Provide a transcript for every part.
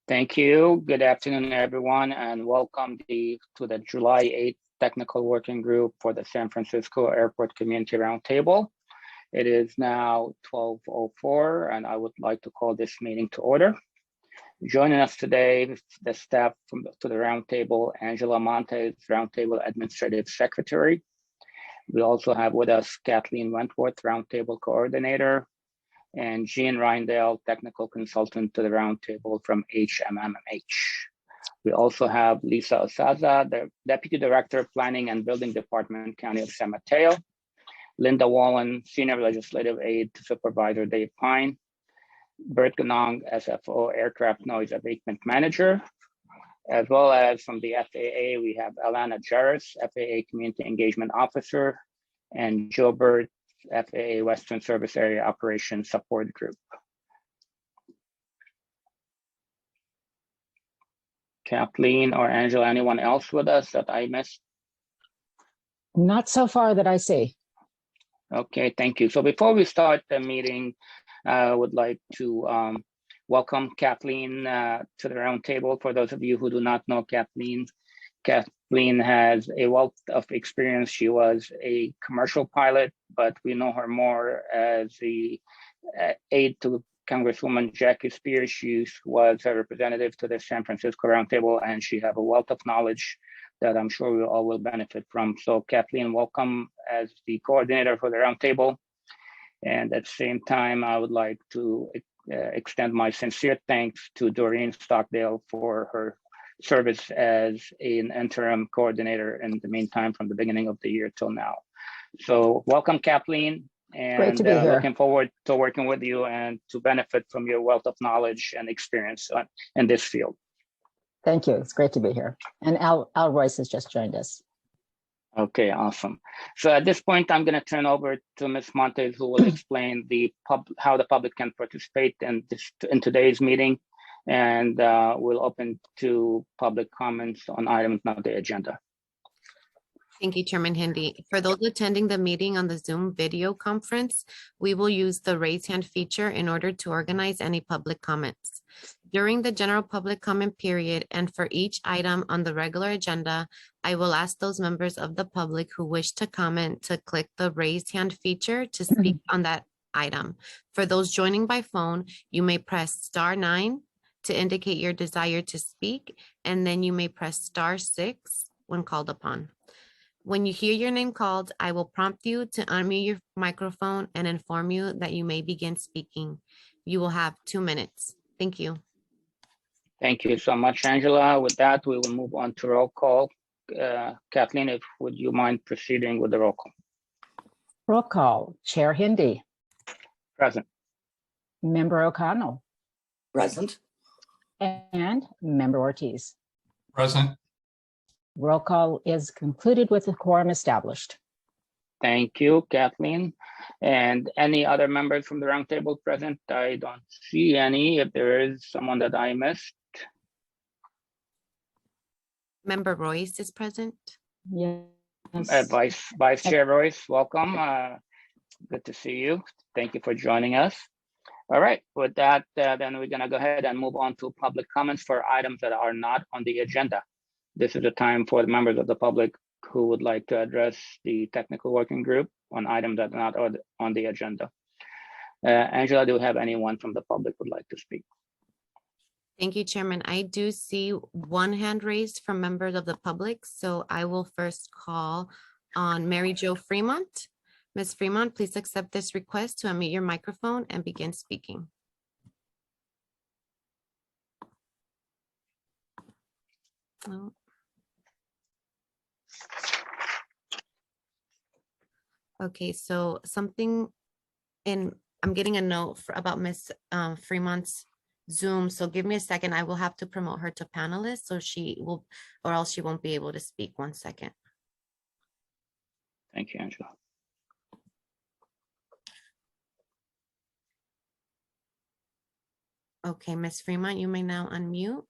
Thank you. Good afternoon, everyone, and welcome to the July 8th Technical Working Group for the San Francisco Airport Community Roundtable. It is now 12:04, and I would like to call this meeting to order. Joining us today, the staff to the Roundtable, Angela Montes, Roundtable Administrative Secretary. We also have with us Kathleen Wentworth, Roundtable Coordinator, and Jean Reindale, Technical Consultant to the Roundtable from HMMH. We also have Lisa Osaza, the Deputy Director of Planning and Building Department, County of San Mateo, Linda Wallen, Senior Legislative Aide to Supervisor Dave Pine, Bert Ganong, SFO, Aircraft Noise Abatement Manager, as well as from the FAA, we have Alana Jarris, FAA Community Engagement Officer, and Joe Bird, FAA Western Service Area Operations Support Group. Kathleen or Angela, anyone else with us that I missed? Not so far that I see. Okay, thank you. So before we start the meeting, I would like to welcome Kathleen to the Roundtable. For those of you who do not know Kathleen, Kathleen has a wealth of experience. She was a commercial pilot, but we know her more as the aide to Congresswoman Jackie Spears. She was a representative to the San Francisco Roundtable, and she has a wealth of knowledge that I'm sure we all will benefit from. So Kathleen, welcome as the coordinator for the Roundtable. And at the same time, I would like to extend my sincere thanks to Doreen Stockdale for her service as an interim coordinator in the meantime from the beginning of the year till now. So welcome, Kathleen, and looking forward to working with you and to benefit from your wealth of knowledge and experience in this field. Thank you. It's great to be here. And Al Royce has just joined us. Okay, awesome. So at this point, I'm going to turn over to Ms. Montes, who will explain how the public can participate in today's meeting, and we'll open to public comments on items on the agenda. Thank you, Chairman Hindi. For those attending the meeting on the Zoom video conference, we will use the raise hand feature in order to organize any public comments. During the general public comment period and for each item on the regular agenda, I will ask those members of the public who wish to comment to click the raise hand feature to speak on that item. For those joining by phone, you may press *9 to indicate your desire to speak, and then you may press *6 when called upon. When you hear your name called, I will prompt you to unmute your microphone and inform you that you may begin speaking. You will have 2 minutes. Thank you. Thank you so much, Angela. With that, we will move on to roll call. Kathleen, would you mind proceeding with the roll call? Roll call. Chair Hindi. Present. Member O'Connell. Present. And Member Ortiz. Present. Roll call is concluded with the quorum established. Thank you, Kathleen. And any other members from the Roundtable present? I don't see any. If there is someone that I missed. Member Royce is present. Yes. Vice Chair Royce, welcome. Good to see you. Thank you for joining us. All right, with that, then we're gonna go ahead and move on to public comments for items that are not on the agenda. This is a time for the members of the public who would like to address the technical working group on items that are not on the agenda. Angela, do we have anyone from the public who would like to speak? Thank you, Chairman. I do see one hand raised from members of the public, so I will first call on Mary Jo Fremont. Ms. Fremont, please accept this request to unmute your microphone and begin speaking. Oh. Okay, so I'm getting a note about Ms. Fremont's Zoom. So give me a second. I will have to promote her to panelist so she will, or else she won't be able to speak. 1 second. Thank you, Angela. Okay, Ms. Fremont, you may now unmute.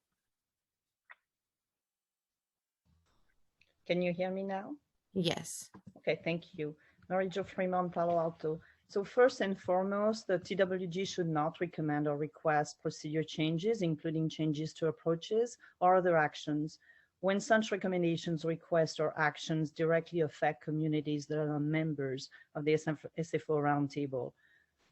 Can you hear me now? Yes. Okay, thank you. Mary Jo Fremont, Palo Alto. So first and foremost, the TWG should not recommend or request procedure changes, including changes to approaches or other actions, when such recommendations, requests, or actions directly affect communities that are members of the SFO Roundtable.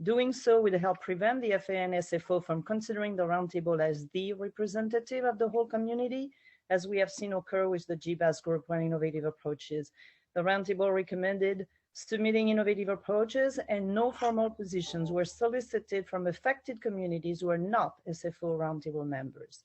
Doing so will help prevent the FAA and SFO from considering the Roundtable as the representative of the whole community, as we have seen occur with the GBAS Group on Innovative Approaches. The Roundtable recommended submitting innovative approaches, and no formal positions were solicited from affected communities who are not SFO Roundtable members.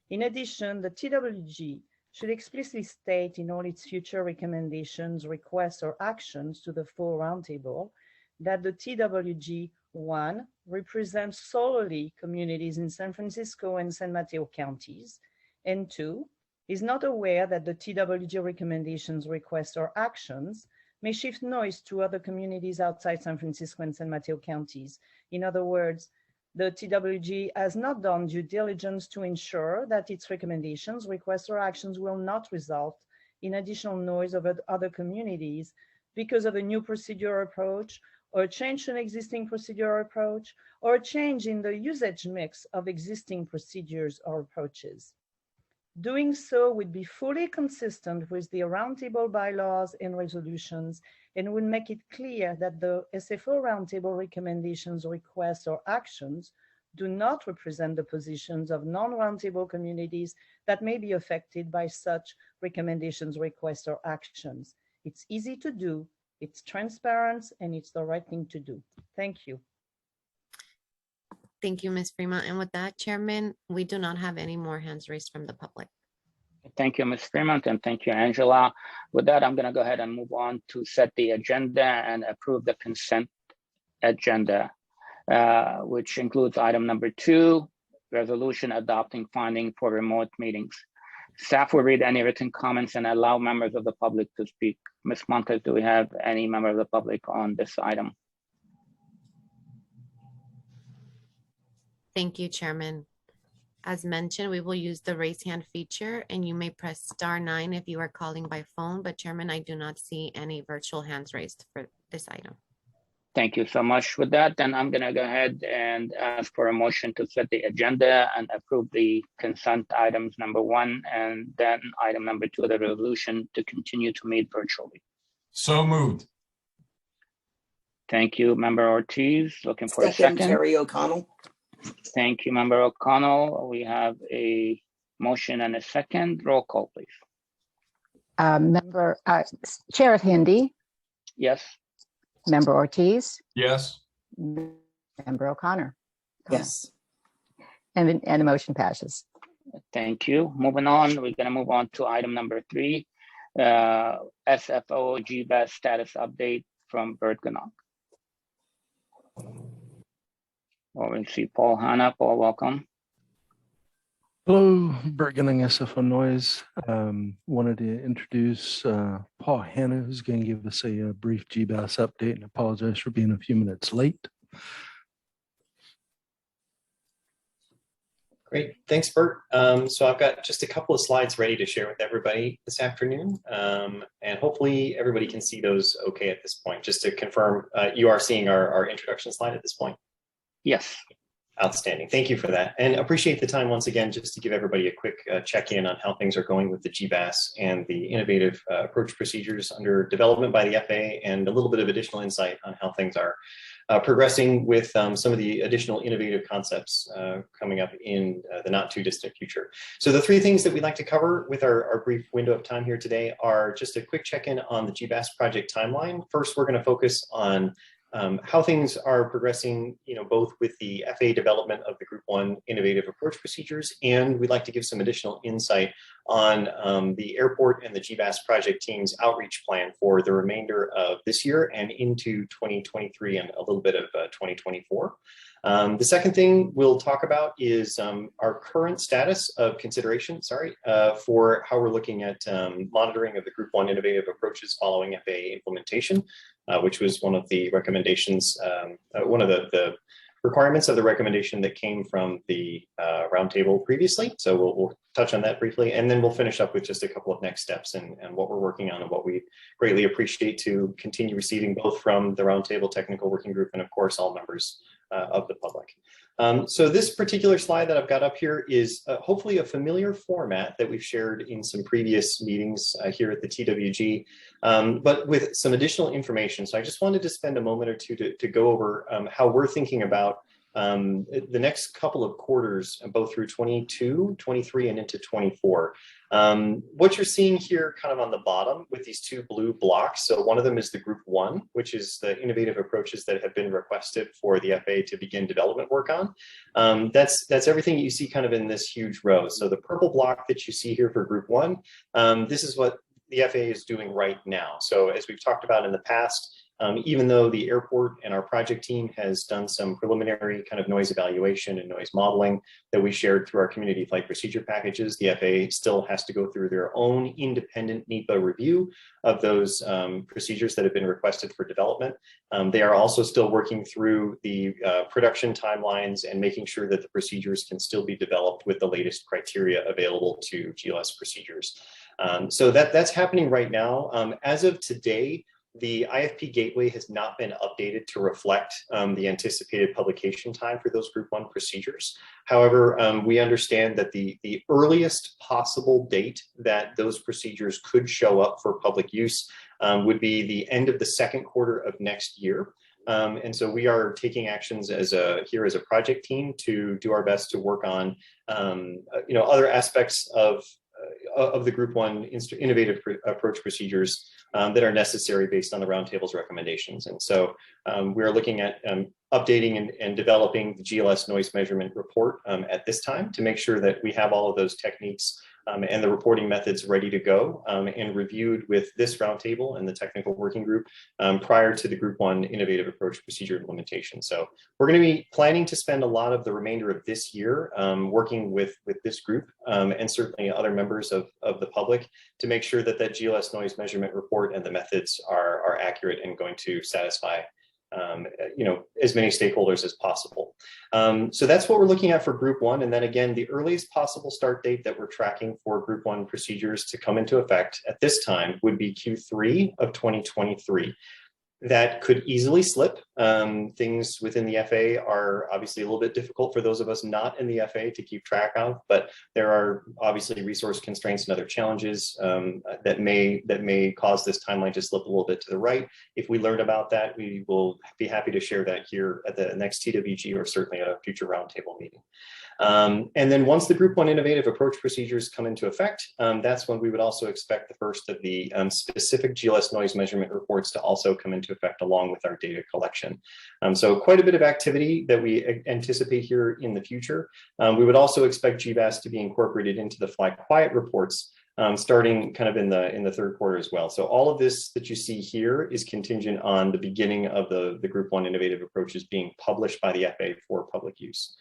In addition, the TWG should explicitly state in all its future recommendations, requests, or actions to the full Roundtable that the TWG, 1, represents solely communities in San Francisco and San Mateo counties, and 2, is not aware that the TWG recommendations, requests, or actions may shift noise to other communities outside San Francisco and San Mateo counties. In other words, the TWG has not done due diligence to ensure that its recommendations, requests, or actions will not result in additional noise of other communities because of a new procedural approach, or a change to an existing procedural approach, or a change in the usage mix of existing procedures or approaches. Doing so would be fully consistent with the Roundtable bylaws and resolutions, and would make it clear that the SFO Roundtable recommendations, requests, or actions do not represent the positions of non-Roundtable communities that may be affected by such recommendations, requests, or actions. It's easy to do, it's transparent, and it's the right thing to do. Thank you. Thank you, Ms. Fremont. And with that, Chairman, we do not have any more hands raised from the public. Thank you, Ms. Fremont, and thank you, Angela. With that, I'm going to go ahead and move on to set the agenda and approve the consent agenda, which includes item number 2, resolution adopting finding for remote meetings. Staff will read any written comments and allow members of the public to speak. Ms. Montes, do we have any member of the public on this item? Thank you, Chairman. As mentioned, we will use the raise hand feature, and you may press *9 if you are calling by phone, but Chairman, I do not see any virtual hands raised for this item. Thank you so much. With that, then I'm going to go ahead and ask for a motion to set the agenda and approve the consent items number 1, and then item number 2 of the resolution to continue to meet virtually. So moved. Thank you, Member Ortiz. Looking for a Second, second. Terry O'Connell. Thank you, Member O'Connell. We have a motion and a second. Roll call, please. Chair Hindi, Yes. Member Ortiz, Yes. Member O'Connor, Yes. and the motion passes. Thank you. Moving on, we're going to move on to item number 3, SFO GBAS status update from Bert Ganong. Well, we see Paul Hanna. Paul, welcome. Hello, Bert Gunning, SFO Noise. Wanted to introduce Paul Hanna, who's going to give us a brief GBAS update, and apologize for being a few minutes late. Great, thanks, Bert. So I've got just a couple of slides ready to share with everybody this afternoon, and hopefully everybody can see those okay at this point. Just to confirm, you are seeing our introduction slide at this point? Yes. Outstanding. Thank you for that. And appreciate the time once again, just to give everybody a quick check-in on how things are going with the GBAS and the innovative approach procedures under development by the FAA, and a little bit of additional insight on how things are progressing with some of the additional innovative concepts coming up in the not too distant future. So the 3 things that we'd like to cover with our brief window of time here today are just a quick check-in on the GBAS project timeline. First, we're going to focus on how things are progressing, both with the FAA development of the Group 1 innovative approach procedures, and we'd like to give some additional insight on the airport and the GBAS project team's outreach plan for the remainder of this year and into 2023 and a little bit of 2024. The second thing we'll talk about is our current status of consideration, for how we're looking at monitoring of the Group 1 innovative approaches following FAA implementation, which was one of the recommendations, one of the requirements of the recommendation that came from the roundtable previously. So we'll touch on that briefly, and then we'll finish up with just a couple of next steps and what we're working on and what we greatly appreciate to continue receiving both from the roundtable technical working group and of course all members of the public. So this particular slide that I've got up here is hopefully a familiar format that we've shared in some previous meetings here at the TWG, but with some additional information. So I just wanted to spend a moment or two to go over how we're thinking about the next couple of quarters, both through 22, 23, and into 24. What you're seeing here kind of on the bottom with these two blue blocks. So one of them is the group 1, which is the innovative approaches that have been requested for the FA to begin development work on. That's everything you see kind of in this huge row. So the purple block that you see here for group 1, this is what the FA is doing right now. So as we've talked about in the past, even though the airport and our project team has done some preliminary kind of noise evaluation and noise modeling that we shared through our community flight procedure packages, the FAA still has to go through their own independent NEPA review of those procedures that have been requested for development. They are also still working through the production timelines and making sure that the procedures can still be developed with the latest criteria available to GLS procedures. So that's happening right now. As of today, the IFP gateway has not been updated to reflect the anticipated publication time for those group 1 procedures. However, we understand that the earliest possible date that those procedures could show up for public use would be the end of the second quarter of next year. And so we are taking actions here as a project team to do our best to work on other aspects of the group 1 innovative approach procedures that are necessary based on the roundtable's recommendations. And so we're looking at updating and developing the GLS noise measurement report at this time to make sure that we have all of those techniques and the reporting methods ready to go and reviewed with this roundtable and the technical working group prior to the group 1 innovative approach procedure implementation. So we're going to be planning to spend a lot of the remainder of this year working with this group and certainly other members of the public to make sure that that GLS noise measurement report and the methods are accurate and going to satisfy as many stakeholders as possible. So that's what we're looking at for group 1. And then again, the earliest possible start date that we're tracking for group 1 procedures to come into effect at this time would be Q3 of 2023. That could easily slip. Things within the FA are obviously a little bit difficult for those of us not in the FA to keep track of, but there are obviously resource constraints and other challenges that may cause this timeline to slip a little bit to the right. If we learn about that, we will be happy to share that here at the next TWG or certainly at a future roundtable meeting. And then once the group 1 innovative approach procedures come into effect, that's when we would also expect the first of the specific GLS noise measurement reports to also come into effect along with our data collection. So quite a bit of activity that we anticipate here in the future. We would also expect GBAS to be incorporated into the Fly Quiet reports starting kind of in the third quarter as well. So all of this that you see here is contingent on the beginning of the group 1 innovative approaches being published by the FA for public use.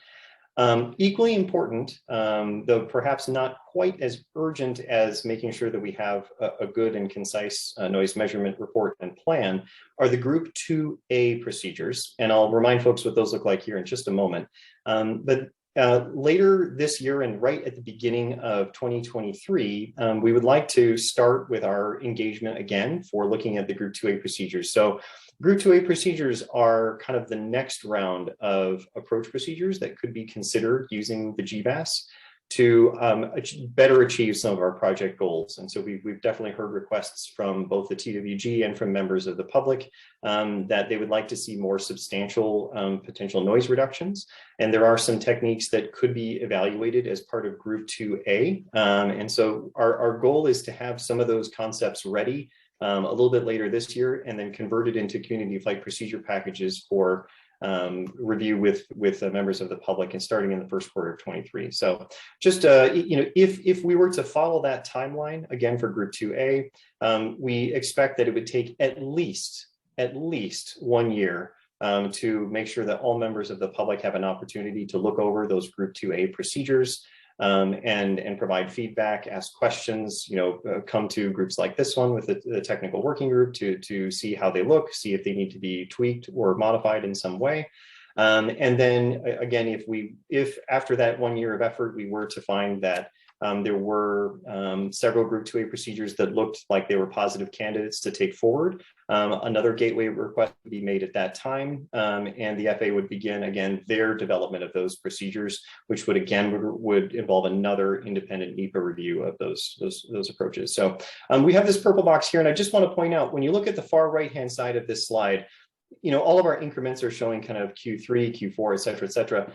Equally important, though perhaps not quite as urgent as making sure that we have a good and concise noise measurement report and plan, are the group 2A procedures. And I'll remind folks what those look like here in just a moment. But later this year and right at the beginning of 2023, we would like to start with our engagement again for looking at the group 2A procedures. So group 2A procedures are kind of the next round of approach procedures that could be considered using the GBAS to better achieve some of our project goals. And so we've definitely heard requests from both the TWG and from members of the public that they would like to see more substantial potential noise reductions. And there are some techniques that could be evaluated as part of group 2A. And so our goal is to have some of those concepts ready a little bit later this year and then converted into community flight procedure packages for review with members of the public and starting in the first quarter of 23. So just, if we were to follow that timeline again for group 2A, we expect that it would take at least 1 year to make sure that all members of the public have an opportunity to look over those group 2A procedures and provide feedback, ask questions, come to groups like this one with the technical working group to see how they look, see if they need to be tweaked or modified in some way. And then again, if after that 1 year of effort, we were to find that there were several Group 2A procedures that looked like they were positive candidates to take forward, another gateway request would be made at that time, and the FAA would begin again their development of those procedures, which would again would involve another independent NEPA review of those approaches. So we have this purple box here, and I just want to point out, when you look at the far right-hand side of this slide, all of our increments are showing kind of Q3, Q4, et cetera,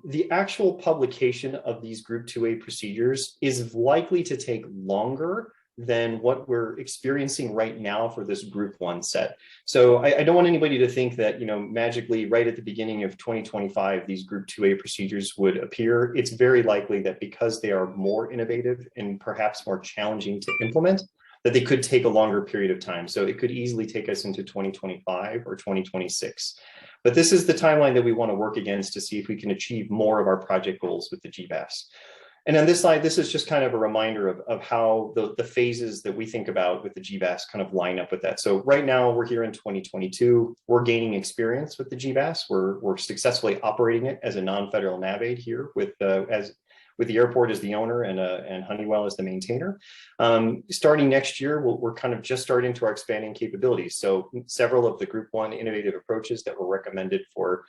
the actual publication of these Group 2A procedures is likely to take longer than what we're experiencing right now for this Group 1 set. So I don't want anybody to think that, magically right at the beginning of 2025, these Group 2A procedures would appear. It's very likely that because they are more innovative and perhaps more challenging to implement, that they could take a longer period of time. So it could easily take us into 2025 or 2026. But this is the timeline that we want to work against to see if we can achieve more of our project goals with the GBAS. And on this slide, this is just kind of a reminder of how the phases that we think about with the GBAS kind of line up with that. So right now we're here in 2022, we're gaining experience with the GBAS. We're successfully operating it as a non-federal nav aid here with the airport as the owner and Honeywell as the maintainer. Starting next year, we're kind of just starting to our expanding capabilities. So several of the Group 1 innovative approaches that were recommended for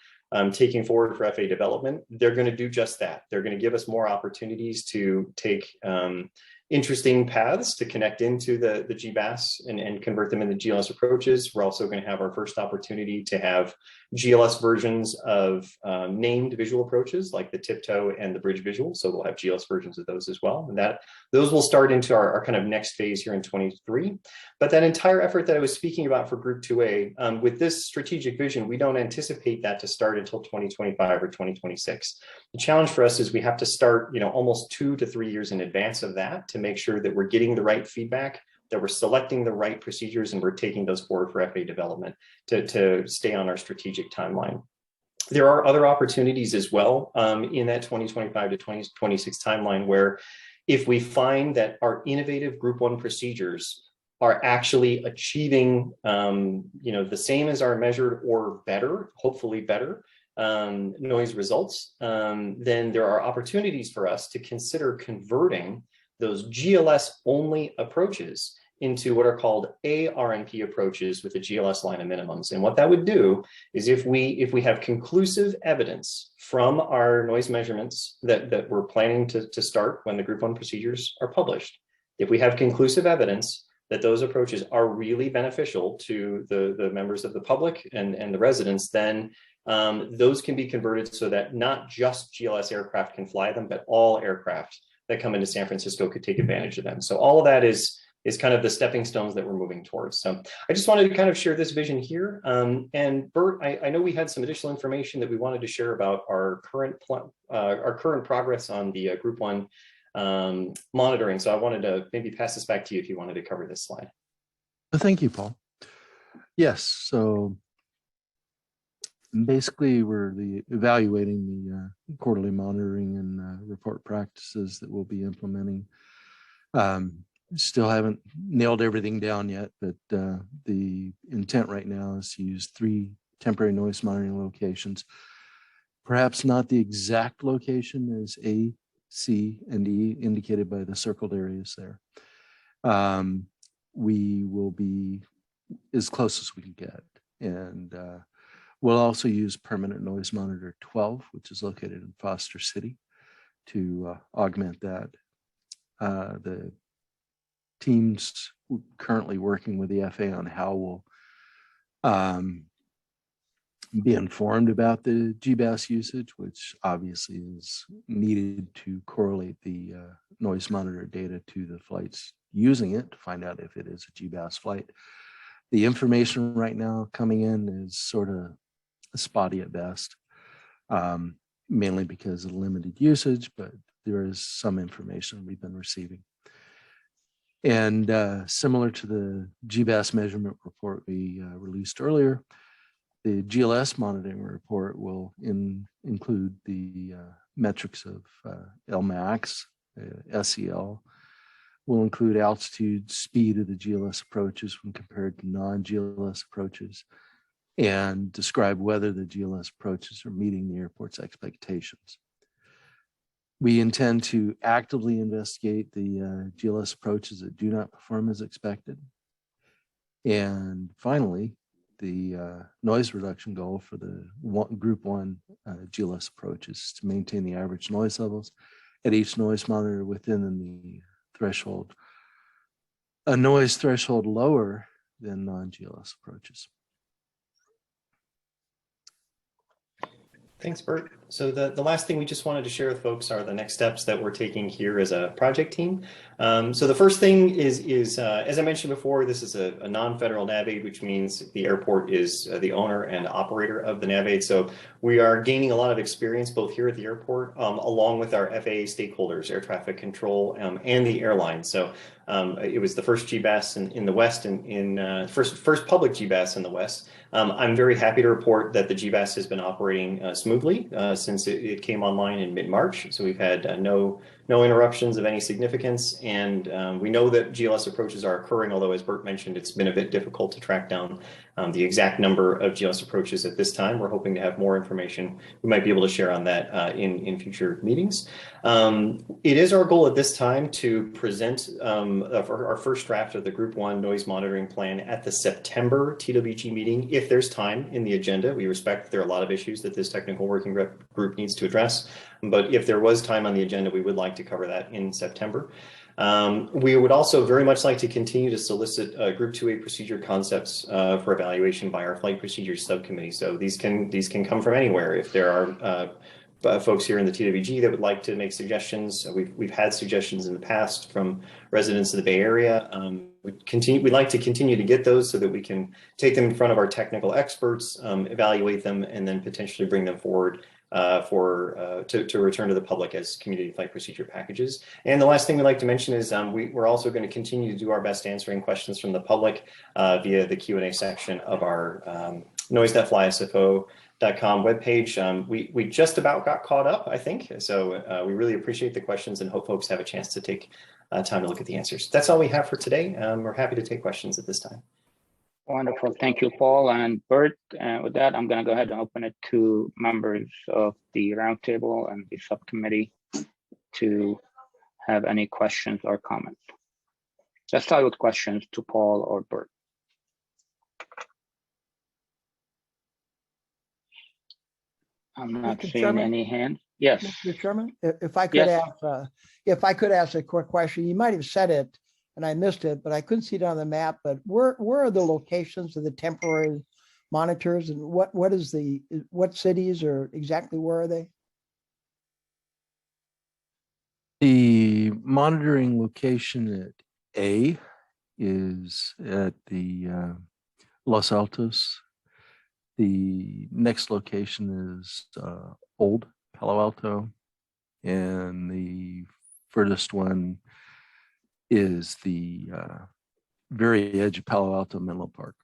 taking forward for FAA development, they're going to do just that. They're going to give us more opportunities to take interesting paths to connect into the GBAS and convert them into GLS approaches. We're also going to have our first opportunity to have GLS versions of named visual approaches like the tiptoe and the bridge visual. So we'll have GLS versions of those as well. And those will start into our kind of next phase here in 23. But that entire effort that I was speaking about for Group 2A, with this strategic vision, we don't anticipate that to start until 2025 or 2026. The challenge for us is we have to start, almost 2 to 3 years in advance of that to make sure that we're getting the right feedback, that we're selecting the right procedures, and we're taking those forward for FAA development to stay on our strategic timeline. There are other opportunities as well in that 2025 to 2026 timeline where if we find that our innovative Group 1 procedures are actually achieving the same as our measured or better, hopefully better, noise results, then there are opportunities for us to consider converting those GLS only approaches into what are called ARNP approaches with a GLS line of minimums. And what that would do is if we have conclusive evidence from our noise measurements that we're planning to start when the Group 1 procedures are published, if we have conclusive evidence that those approaches are really beneficial to the members of the public and the residents, then those can be converted so that not just GLS aircraft can fly them, but all aircraft that come into San Francisco could take advantage of them. So all of that is kind of the stepping stones that we're moving towards. So I just wanted to kind of share this vision here. And Bert, I know we had some additional information that we wanted to share about our current progress on the Group 1 monitoring. So I wanted to maybe pass this back to you if you wanted to cover this slide. Thank you, Paul. Yes, so basically we're evaluating the quarterly monitoring and report practices that we'll be implementing. Still haven't nailed everything down yet, but the intent right now is to use 3 temporary noise monitoring locations. Perhaps not the exact location as A, C, and E indicated by the circled areas there. We will be as close as we can get. And we'll also use permanent noise monitor 12, which is located in Foster City, to augment that. The teams currently working with the FAA on how we'll be informed about the GBAS usage, which obviously is needed to correlate the noise monitor data to the flights using it to find out if it is a GBAS flight. The information right now coming in is sort of spotty at best, mainly because of limited usage, but there is some information we've been receiving. And similar to the GBAS measurement report we released earlier, the GLS monitoring report will include the metrics of LMAX, SEL, will include altitude, speed of the GLS approaches when compared to non-GLS approaches, and describe whether the GLS approaches are meeting the airport's expectations. We intend to actively investigate the GLS approaches that do not perform as expected. And finally, the noise reduction goal for the group one GLS approach is to maintain the average noise levels at each noise monitor within the threshold, a noise threshold lower than non-GLS approaches. Thanks, Bert. So the last thing we just wanted to share with folks are the next steps that we're taking here as a project team. So the first thing is as I mentioned before, this is a non-federal NAVAID, which means the airport is the owner and operator of the NAVAID. So we are gaining a lot of experience both here at the airport, along with our FAA stakeholders, air traffic control, and the airline. So it was the first GBAS in the West, and first public GBAS in the West. I'm very happy to report that the GBAS has been operating smoothly since it came online in mid-March. So we've had no interruptions of any significance, and we know that GLS approaches are occurring, although as Bert mentioned, it's been a bit difficult to track down the exact number of GLS approaches at this time. We're hoping to have more information we might be able to share on that in future meetings. It is our goal at this time to present our first draft of the Group 1 noise monitoring plan at the September TWG meeting, if there's time in the agenda. We respect that there are a lot of issues that this technical working group needs to address, but if there was time on the agenda, we would like to cover that in September. We would also very much like to continue to solicit Group 2A procedure concepts for evaluation by our flight procedures subcommittee. So these can come from anywhere. If there are folks here in the TWG that would like to make suggestions, we've had suggestions in the past from residents of the Bay Area. We'd like to continue to get those so that we can take them in front of our technical experts, evaluate them, and then potentially bring them forward to return to the public as community flight procedure packages. And the last thing we'd like to mention is we're also going to continue to do our best answering questions from the public via the Q&A section of our noise.flysfo.com webpage. We just about got caught up, I think. So we really appreciate the questions and hope folks have a chance to take time to look at the answers. That's all we have for today. We're happy to take questions at this time. Wonderful. Thank you, Paul and Bert. And with that, I'm going to go ahead and open it to members of the roundtable and the subcommittee to have any questions or comments. Let's start with questions to Paul or Bert. I'm not Mr. seeing Chairman? any hands. Yes. Mr. Chairman, if I could ask a quick question, you might have said it and I missed it, but I couldn't see it on the map. But where are the locations of the temporary monitors, and what cities, or exactly where are they? The monitoring location at A is at the Los Altos. The next location is Old Palo Alto, and the furthest one is the very edge of Palo Alto Menlo Park.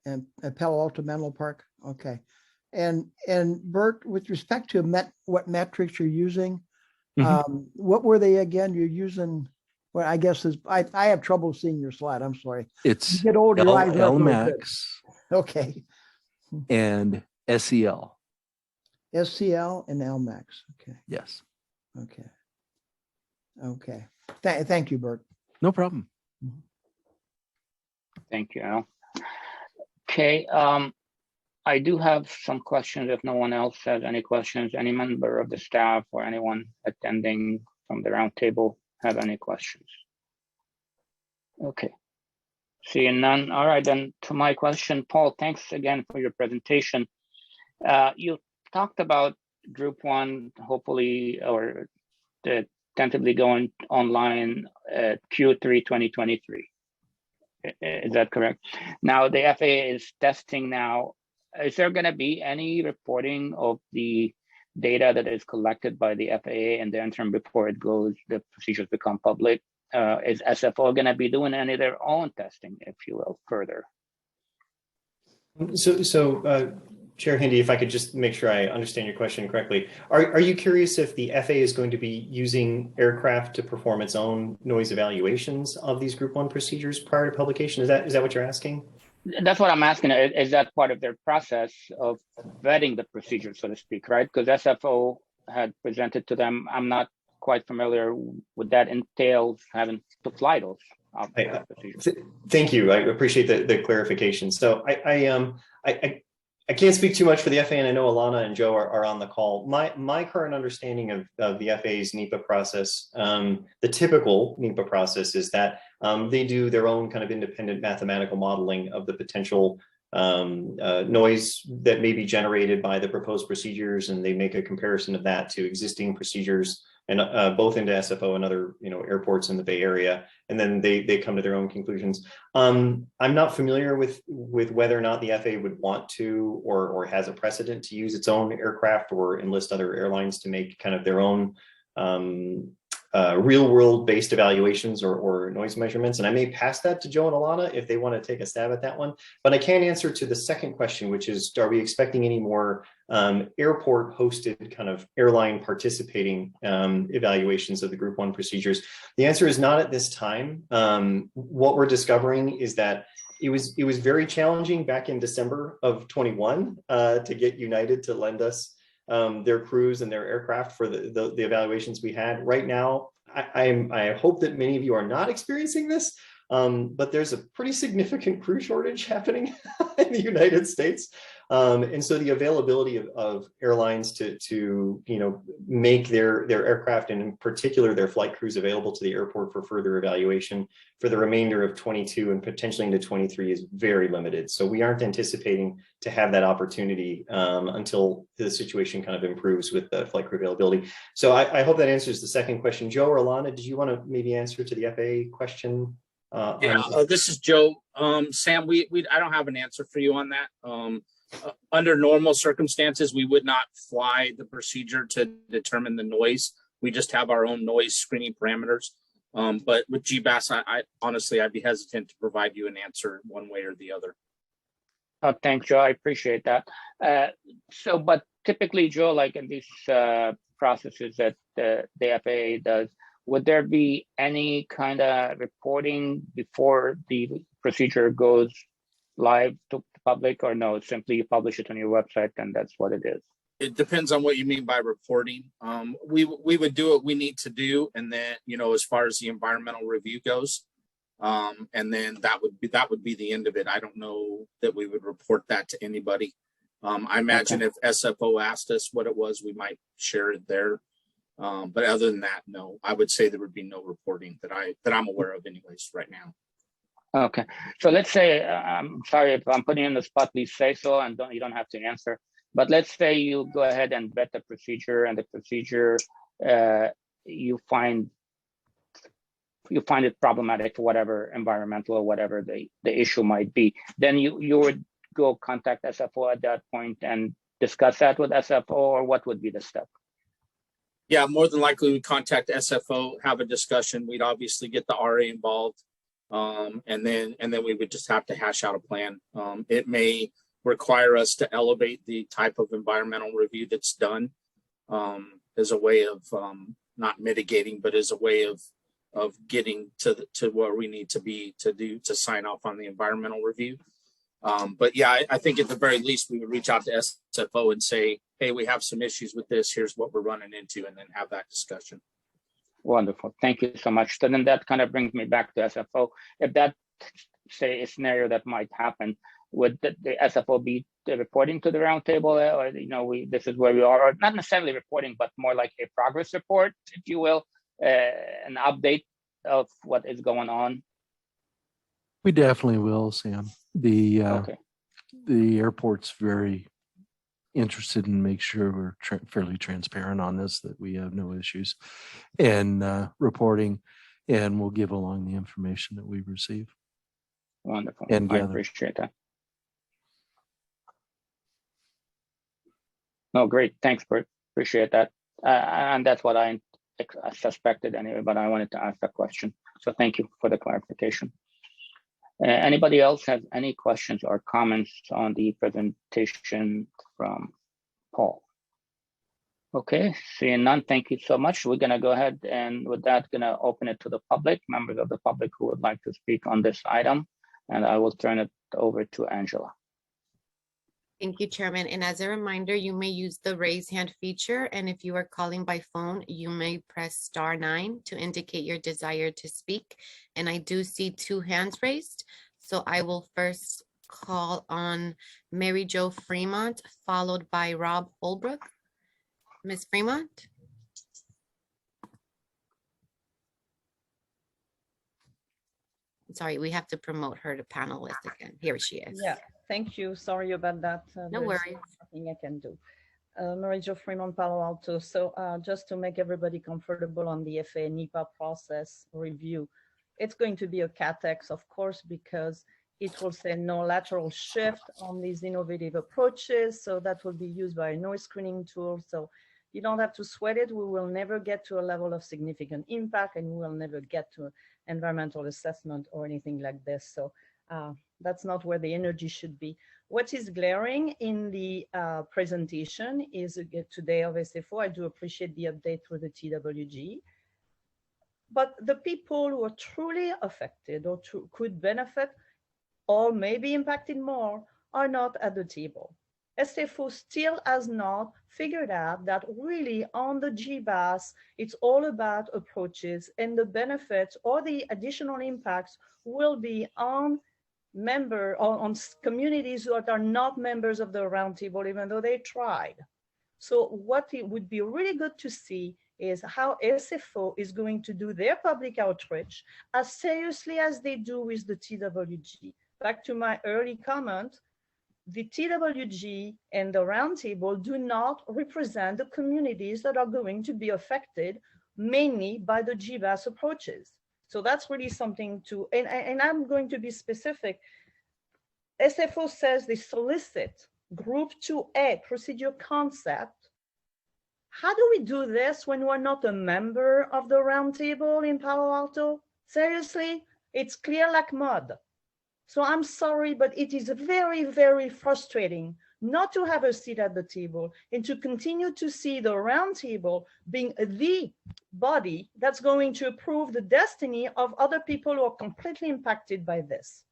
And at Palo Alto Menlo Park, okay. And Bert, with respect to what metrics you're using, what were they again? You're using, well, I guess I have trouble seeing your slide. I'm sorry. It's you get older, your eyes aren't really good. LMAX Okay. and SEL. SCL and LMAX. Okay. Yes. Okay. Okay. Thank you, Bert. No problem. Thank you, Al. Okay. I do have some questions if no one else has any questions. Any member of the staff or anyone attending from the roundtable have any questions? Okay. Seeing none. All right, then to my question, Paul, thanks again for your presentation. You talked about Group 1, hopefully, or tentatively going online at Q3 2023. Is that correct? Now, the FAA is testing now. Is there going to be any reporting of the data that is collected by the FAA in the interim before the procedures become public? Is SFO going to be doing any of their own testing, if you will, further? So Chair Hindi, if I could just make sure I understand your question correctly. Are you curious if the FAA is going to be using aircraft to perform its own noise evaluations of these Group 1 procedures prior to publication? Is that what you're asking? That's what I'm asking. Is that part of their process of vetting the procedure, so to speak, right? Because SFO had presented to them. I'm not quite familiar with that entails having to fly those procedures. Thank you. I appreciate the clarification. So I can't speak too much for the FAA, and I know Alana and Joe are on the call. My current understanding of the FAA's NEPA process, the typical NEPA process is that they do their own kind of independent mathematical modeling of the potential noise that may be generated by the proposed procedures, and they make a comparison of that to existing procedures, and both into SFO and other airports in the Bay Area, and then they come to their own conclusions. I'm not familiar with whether or not the FAA would want to or has a precedent to use its own aircraft or enlist other airlines to make kind of their own real world based evaluations or noise measurements. And I may pass that to Joe and Alana if they want to take a stab at that one. But I can answer to the second question, which is, are we expecting any more airport hosted kind of airline participating evaluations of the Group 1 procedures? The answer is not at this time. What we're discovering is that it was very challenging back in December of 21 to get United to lend us their crews and their aircraft for the evaluations we had. Right now, I hope that many of you are not experiencing this, but there's a pretty significant crew shortage happening in the United States. And so the availability of airlines to make their aircraft, and in particular their flight crews, available to the airport for further evaluation for the remainder of 22 and potentially into 23 is very limited. So we aren't anticipating to have that opportunity until the situation kind of improves with the flight crew availability. So I hope that answers the second question. Joe or Alana, did you want to maybe answer to the FAA question? This is Joe. Sam, I don't have an answer for you on that. Under normal circumstances, we would not fly the procedure to determine the noise. We just have our own noise screening parameters. But with GBAS, I honestly, I'd be hesitant to provide you an answer one way or the other. Thanks, Joe. I appreciate that. But typically, Joe, like in these processes that the FAA does, would there be any kind of reporting before the procedure goes live to the public, or no, simply you publish it on your website and that's what it is? It depends on what you mean by reporting. We would do what we need to do, and then as far as the environmental review goes, and then that would be the end of it. I don't know that we would report that to anybody. I imagine if SFO asked us what it was, we might share it there. But other than that, no, I would say there would be no reporting that I'm aware of anyways right now. Okay, so let's say, I'm sorry if I'm putting you on the spot, please say so, and you don't have to answer. But let's say you go ahead and vet the procedure, and the procedure you find it problematic for whatever environmental or whatever the issue might be. Then you would go contact SFO at that point and discuss that with SFO, or what would be the step? Yeah, more than likely we'd contact SFO, have a discussion. We'd obviously get the RA involved, and then we would just have to hash out a plan. It may require us to elevate the type of environmental review that's done as a way of not mitigating, but as a way of getting to where we need to be to sign off on the environmental review. But yeah, I think at the very least we would reach out to SFO and say, hey, we have some issues with this. Here's what we're running into, and then have that discussion. Wonderful. Thank you so much. So then that kind of brings me back to SFO. If that, say, a scenario that might happen, would the SFO be reporting to the roundtable, or this is where we are, or not necessarily reporting, but more like a progress report, if you will, an update of what is going on? We definitely will, Sam. The airport's very interested in make sure we're fairly transparent on this, that we have no issues in reporting, and we'll give along the information that we receive. Wonderful. And I appreciate that. No, great. Thanks, Bert. Appreciate that. And that's what I suspected anyway, but I wanted to ask that question. So thank you for the clarification. Anybody else have any questions or comments on the presentation from Paul? Okay, seeing none, thank you so much. We're gonna go ahead and with that, gonna open it to the public, members of the public who would like to speak on this item. And I will turn it over to Angela. Thank you, Chairman. And as a reminder, you may use the raise hand feature. And if you are calling by phone, you may press *9 to indicate your desire to speak. And I do see 2 hands raised. So I will first call on Mary Jo Fremont, followed by Rob Holbrook. Ms. Fremont? Sorry, we have to promote her to panelist again. Here she is. Yeah, thank you. Sorry about that. No There's worries. nothing I can do. Mary Jo Fremont, Palo Alto. So just to make everybody comfortable on the FAA NEPA process review, it's going to be a CATEX, of course, because it will say no lateral shift on these innovative approaches. So that will be used by a noise screening tool. So you don't have to sweat it. We will never get to a level of significant impact, and we will never get to environmental assessment or anything like this. So that's not where the energy should be. What is glaring in the presentation is today of SFO. I do appreciate the update through the TWG. But the people who are truly affected or could benefit or may be impacted more are not at the table. SFO still has not figured out that really on the GBAS, it's all about approaches, and the benefits or the additional impacts will be on communities that are not members of the roundtable, even though they tried. So what it would be really good to see is how SFO is going to do their public outreach as seriously as they do with the TWG. Back to my early comment, the TWG and the roundtable do not represent the communities that are going to be affected mainly by the GBAS approaches. So that's really something to, and I'm going to be specific. SFO says they solicit Group 2A procedure concept. How do we do this when we're not a member of the roundtable in Palo Alto? Seriously, it's clear like mud. So I'm sorry, but it is very, very frustrating not to have a seat at the table and to continue to see the roundtable being the body that's going to approve the destiny of other people who are completely impacted by this.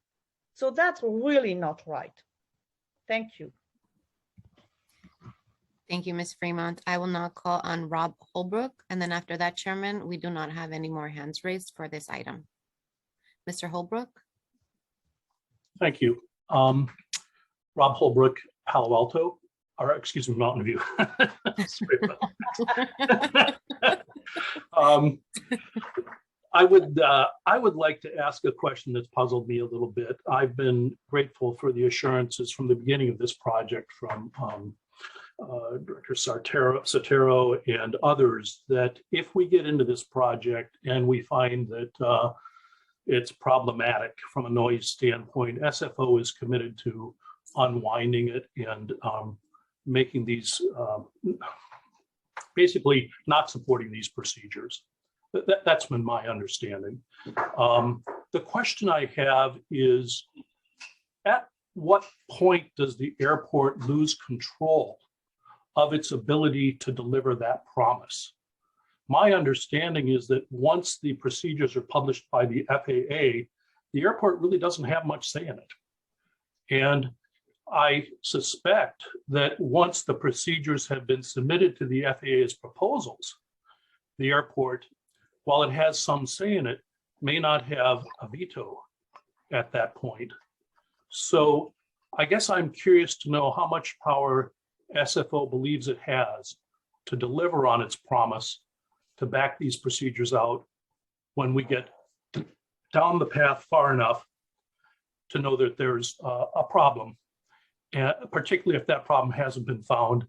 So that's really not right. Thank you. Thank you, Ms. Fremont. I will now call on Rob Holbrook. And then after that, Chairman, we do not have any more hands raised for this item. Mr. Holbrook? Thank you. Rob Holbrook, Palo Alto, or excuse me, Mountain View. I would like to ask a question that's puzzled me a little bit. I've been grateful for the assurances from the beginning of this project from Director Sotero and others that if we get into this project and we find that it's problematic from a noise standpoint, SFO is committed to unwinding it and making these, basically not supporting these procedures. That's been my understanding. The question I have is, at what point does the airport lose control of its ability to deliver that promise? My understanding is that once the procedures are published by the FAA, the airport really doesn't have much say in it. And I suspect that once the procedures have been submitted to the FAA's proposals, the airport, while it has some say in it, may not have a veto at that point. So I guess I'm curious to know how much power SFO believes it has to deliver on its promise to back these procedures out when we get down the path far enough to know that there's a problem, and particularly if that problem hasn't been found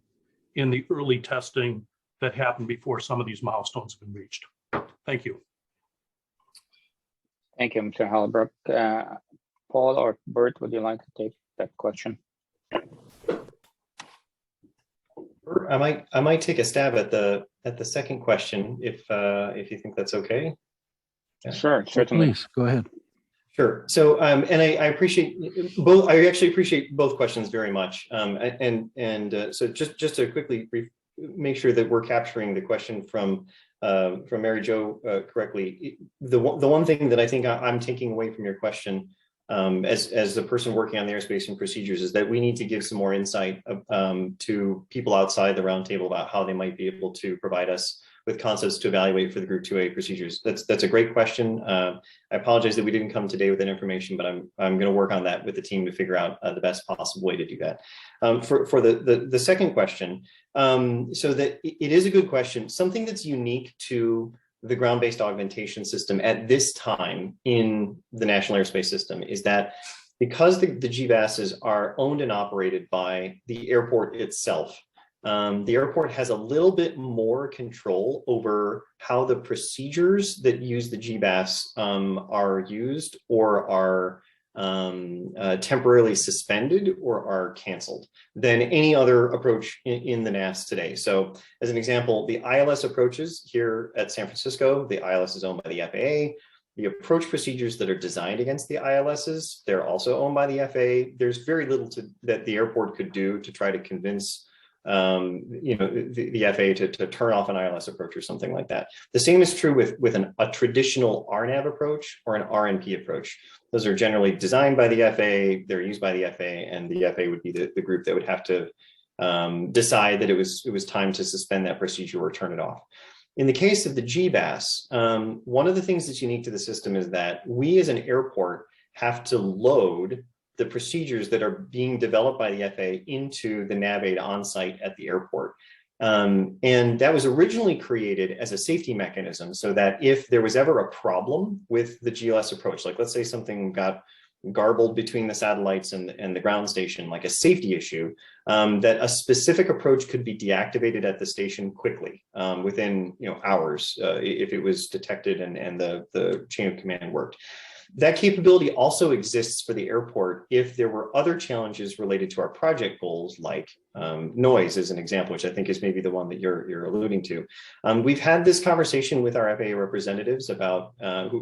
in the early testing that happened before some of these milestones have been reached. Thank you. Thank you, Mr. Holbrook. Paul or Bert, would you like to take that question? I might take a stab at the second question if you think that's okay. Yeah. Sure, certainly. Please go ahead. Sure. So and I appreciate both. I actually appreciate both questions very much. So just to quickly make sure that we're capturing the question from Mary Jo correctly. The one thing that I think I'm taking away from your question as the person working on the airspace and procedures, is that we need to give some more insight to people outside the roundtable about how they might be able to provide us with concepts to evaluate for the Group 2A procedures. That's a great question. I apologize that we didn't come today with that information, but I'm going to work on that with the team to figure out the best possible way to do that. For the second question, so that it is a good question. Something that's unique to the ground-based augmentation system at this time in the National Airspace System is that because the GBASs are owned and operated by the airport itself, the airport has a little bit more control over how the procedures that use the GBAS are used or are temporarily suspended or are canceled than any other approach in the NAS today. So as an example, the ILS approaches here at San Francisco, the ILS is owned by the FAA. The approach procedures that are designed against the ILSs, they're also owned by the FAA. There's very little that the airport could do to try to convince the FAA to turn off an ILS approach or something like that. The same is true with a traditional RNAV approach or an RNP approach. Those are generally designed by the FAA, they're used by the FAA, and the FAA would be the group that would have to decide that it was time to suspend that procedure or turn it off. In the case of the GBAS, one of the things that's unique to the system is that we as an airport have to load the procedures that are being developed by the FAA into the NavAid on-site at the airport. And that was originally created as a safety mechanism so that if there was ever a problem with the GLS approach, like let's say something got garbled between the satellites and the ground station, like a safety issue, that a specific approach could be deactivated at the station quickly within hours if it was detected and the chain of command worked. That capability also exists for the airport if there were other challenges related to our project goals, like noise as an example, which I think is maybe the one that you're alluding to. We've had this conversation with our FAA representatives about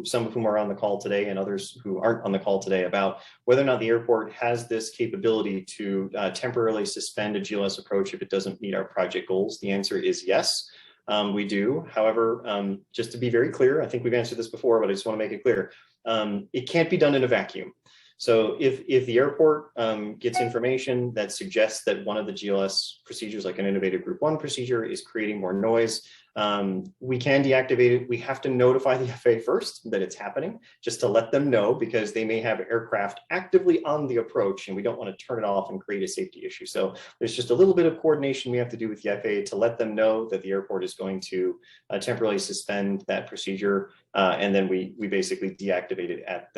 some of whom are on the call today and others who aren't on the call today about whether or not the airport has this capability to temporarily suspend a GLS approach if it doesn't meet our project goals. The answer is yes. We do. However, just to be very clear, I think we've answered this before, but I just want to make it clear. It can't be done in a vacuum. So if the airport gets information that suggests that one of the GLS procedures, like an innovative Group 1 procedure, is creating more noise, we can deactivate it. We have to notify the FAA first that it's happening, just to let them know, because they may have aircraft actively on the approach and we don't want to turn it off and create a safety issue. So there's just a little bit of coordination we have to do with the FAA to let them know that the airport is going to temporarily suspend that procedure. And then we basically deactivate it at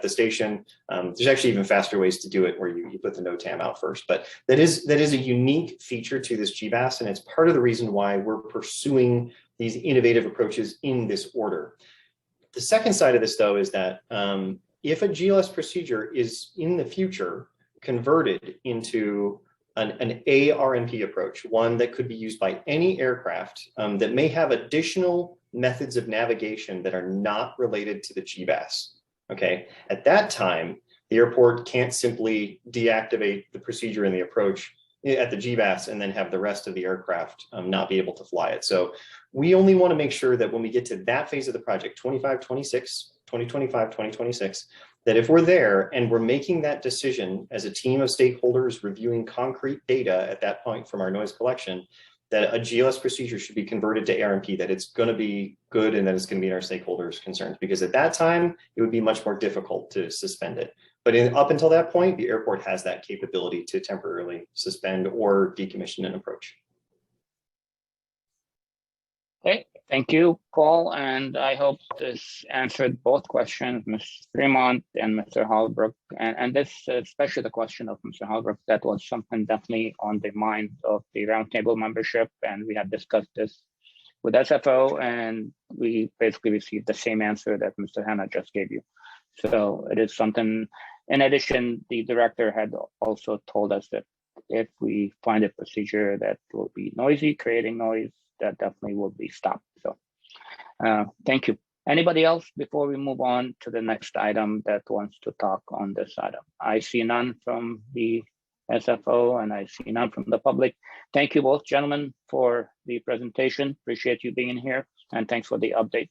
the station. There's actually even faster ways to do it where you put the NOTAM out first. But that is a unique feature to this GBAS, and it's part of the reason why we're pursuing these innovative approaches in this order. The second side of this, though, is that if a GLS procedure is in the future converted into an ARNP approach, one that could be used by any aircraft that may have additional methods of navigation that are not related to the GBAS. Okay, at that time, the airport can't simply deactivate the procedure in the approach at the GBAS and then have the rest of the aircraft not be able to fly it. So we only want to make sure that when we get to that phase of the project, 2025, 2026, that if we're there and we're making that decision as a team of stakeholders reviewing concrete data at that point from our noise collection, that a GLS procedure should be converted to ARNP, that it's going to be good and that it's going to meet our stakeholders' concerns, because at that time, it would be much more difficult to suspend it. But up until that point, the airport has that capability to temporarily suspend or decommission an approach. Okay, thank you, Paul. And I hope this answered both questions, Ms. Fremont and Mr. Holbrook. And this, especially the question of Mr. Holbrook, that was something definitely on the mind of the roundtable membership. And we had discussed this with SFO, and we basically received the same answer that Mr. Hanna just gave you. So it is something. In addition, the director had also told us that if we find a procedure that will be noisy, creating noise, that definitely will be stopped. So thank you. Anybody else before we move on to the next item that wants to talk on this item? I see none from the SFO and I see none from the public. Thank you both, gentlemen, for the presentation. Appreciate you being here, and thanks for the update.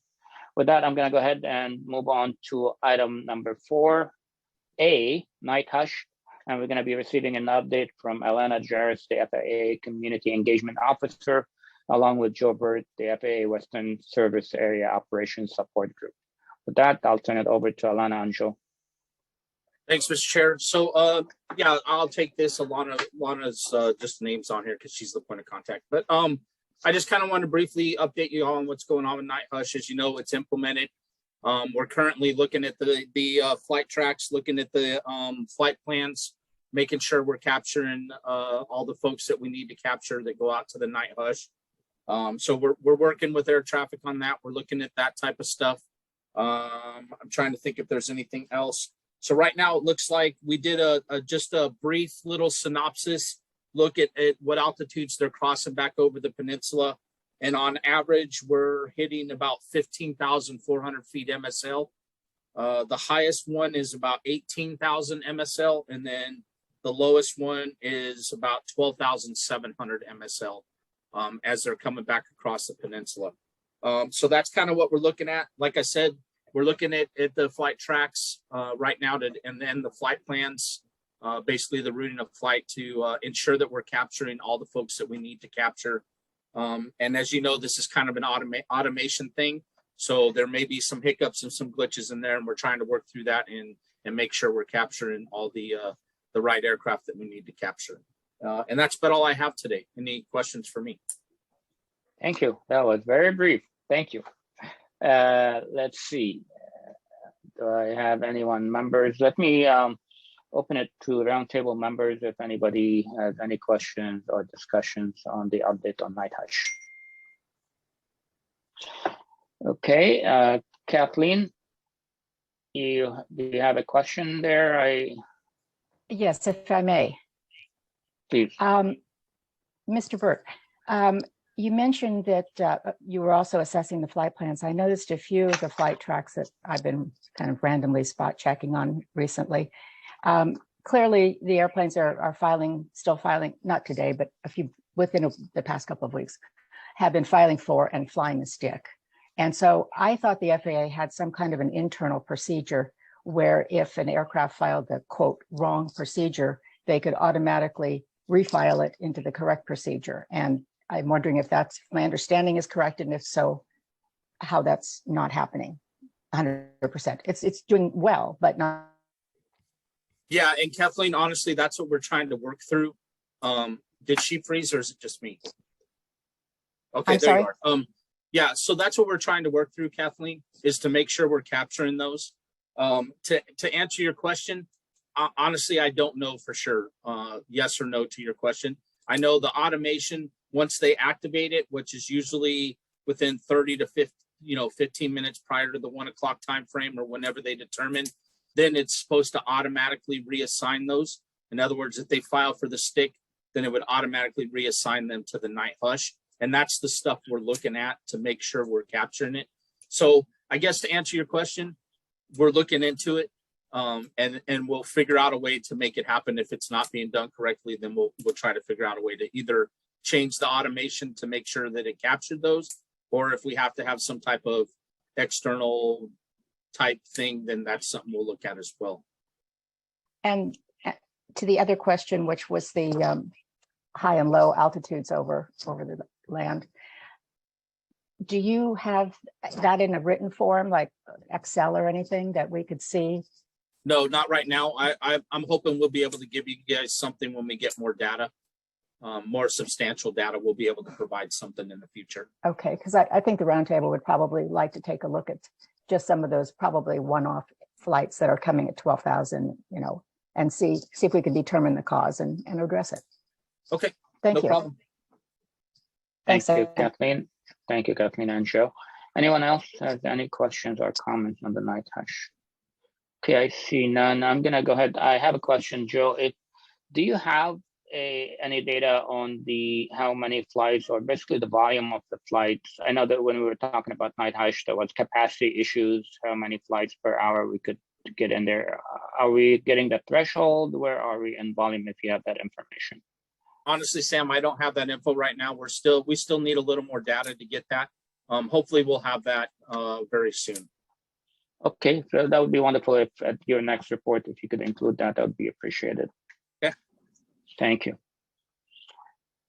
With that, I'm going to go ahead and move on to item number 4, FAA night hush, and we're going to be receiving an update from Elena Jarris, the FAA Community Engagement Officer, along with Joe Bird, the FAA Western Service Area Operations Support Group. With that, I'll turn it over to Elena and Joe. Thanks, Mr. Chair. So, yeah, I'll take this. Lana's just names on here because she's the point of contact. But I just kind of want to briefly update you all on what's going on with Night Hush. As you know, it's implemented. We're currently looking at the flight tracks, looking at the flight plans, making sure we're capturing all the folks that we need to capture that go out to the Night Hush. So we're working with air traffic on that. We're looking at that type of stuff. I'm trying to think if there's anything else. So right now it looks like we did just a brief little synopsis look at what altitudes they're crossing back over the peninsula. And on average, we're hitting about 15,400 feet MSL. The highest one is about 18,000 MSL. And then the lowest one is about 12,700 MSL as they're coming back across the peninsula. So that's kind of what we're looking at. Like I said, we're looking at the flight tracks right now and then the flight plans, basically the routing of flight to ensure that we're capturing all the folks that we need to capture. And as you know, this is kind of an automation thing. So there may be some hiccups and some glitches in there, and we're trying to work through that and make sure we're capturing all the right aircraft that we need to capture. And that's about all I have today. Any questions for me? Thank you. That was very brief. Thank you. Let's see. Do I have anyone members? Let me open it to roundtable members if anybody has any questions or discussions on the update on Night Hush. Okay, Kathleen, do you have a question there? Yes, if I may. Please. Mr. Burt, you mentioned that you were also assessing the flight plans. I noticed a few of the flight tracks that I've been kind of randomly spot checking on recently. Clearly, the airplanes are still filing, not today, but within the past couple of weeks, have been filing for and flying the stick. And so I thought the FAA had some kind of an internal procedure where if an aircraft filed the quote wrong procedure, they could automatically refile it into the correct procedure. And I'm wondering if my understanding is correct, and if so, how that's not happening 100%. It's doing well, but not. Yeah, and Kathleen, honestly, that's what we're trying to work through. Did she freeze, or is it just me? Okay, there you are. Yeah, so that's what we're trying to work through, Kathleen, is to make sure we're capturing those. To answer your question, honestly, I don't know for sure. Yes or no to your question. I know the automation, once they activate it, which is usually within 30 to 15 minutes prior to the 1 o'clock time frame or whenever they determine, then it's supposed to automatically reassign those. In other words, if they file for the stick, then it would automatically reassign them to the Night Hush. And that's the stuff we're looking at to make sure we're capturing it. So I guess to answer your question, we're looking into it, and we'll figure out a way to make it happen. If it's not being done correctly, then we'll try to figure out a way to either change the automation to make sure that it captured those, or if we have to have some type of external type thing, then that's something we'll look at as well. And to the other question, which was the high and low altitudes over the land, do you have that in a written form, like Excel or anything that we could see? No, not right now. I'm hoping we'll be able to give you guys something when we get more data, more substantial data. We'll be able to provide something in the future. Okay, because I think the roundtable would probably like to take a look at just some of those probably one-off flights that are coming at 12,000, and see if we can determine the cause and address it. Okay, thank you. No problem. Thank you, Kathleen. Thank you, Kathleen and Joe. Anyone else has any questions or comments on the Night Hush? Okay, I see none. I'm gonna go ahead. I have a question, Joe. Do you have any data on how many flights, or basically the volume of the flights? I know that when we were talking about Night Hush, there was capacity issues, how many flights per hour we could get in there. Are we getting the threshold? Where are we in volume, if you have that information? Honestly, Sam, I don't have that info right now. We still need a little more data to get that. Hopefully we'll have that very soon. Okay, so that would be wonderful if at your next report, if you could include that, that would be appreciated. Yeah. Thank you.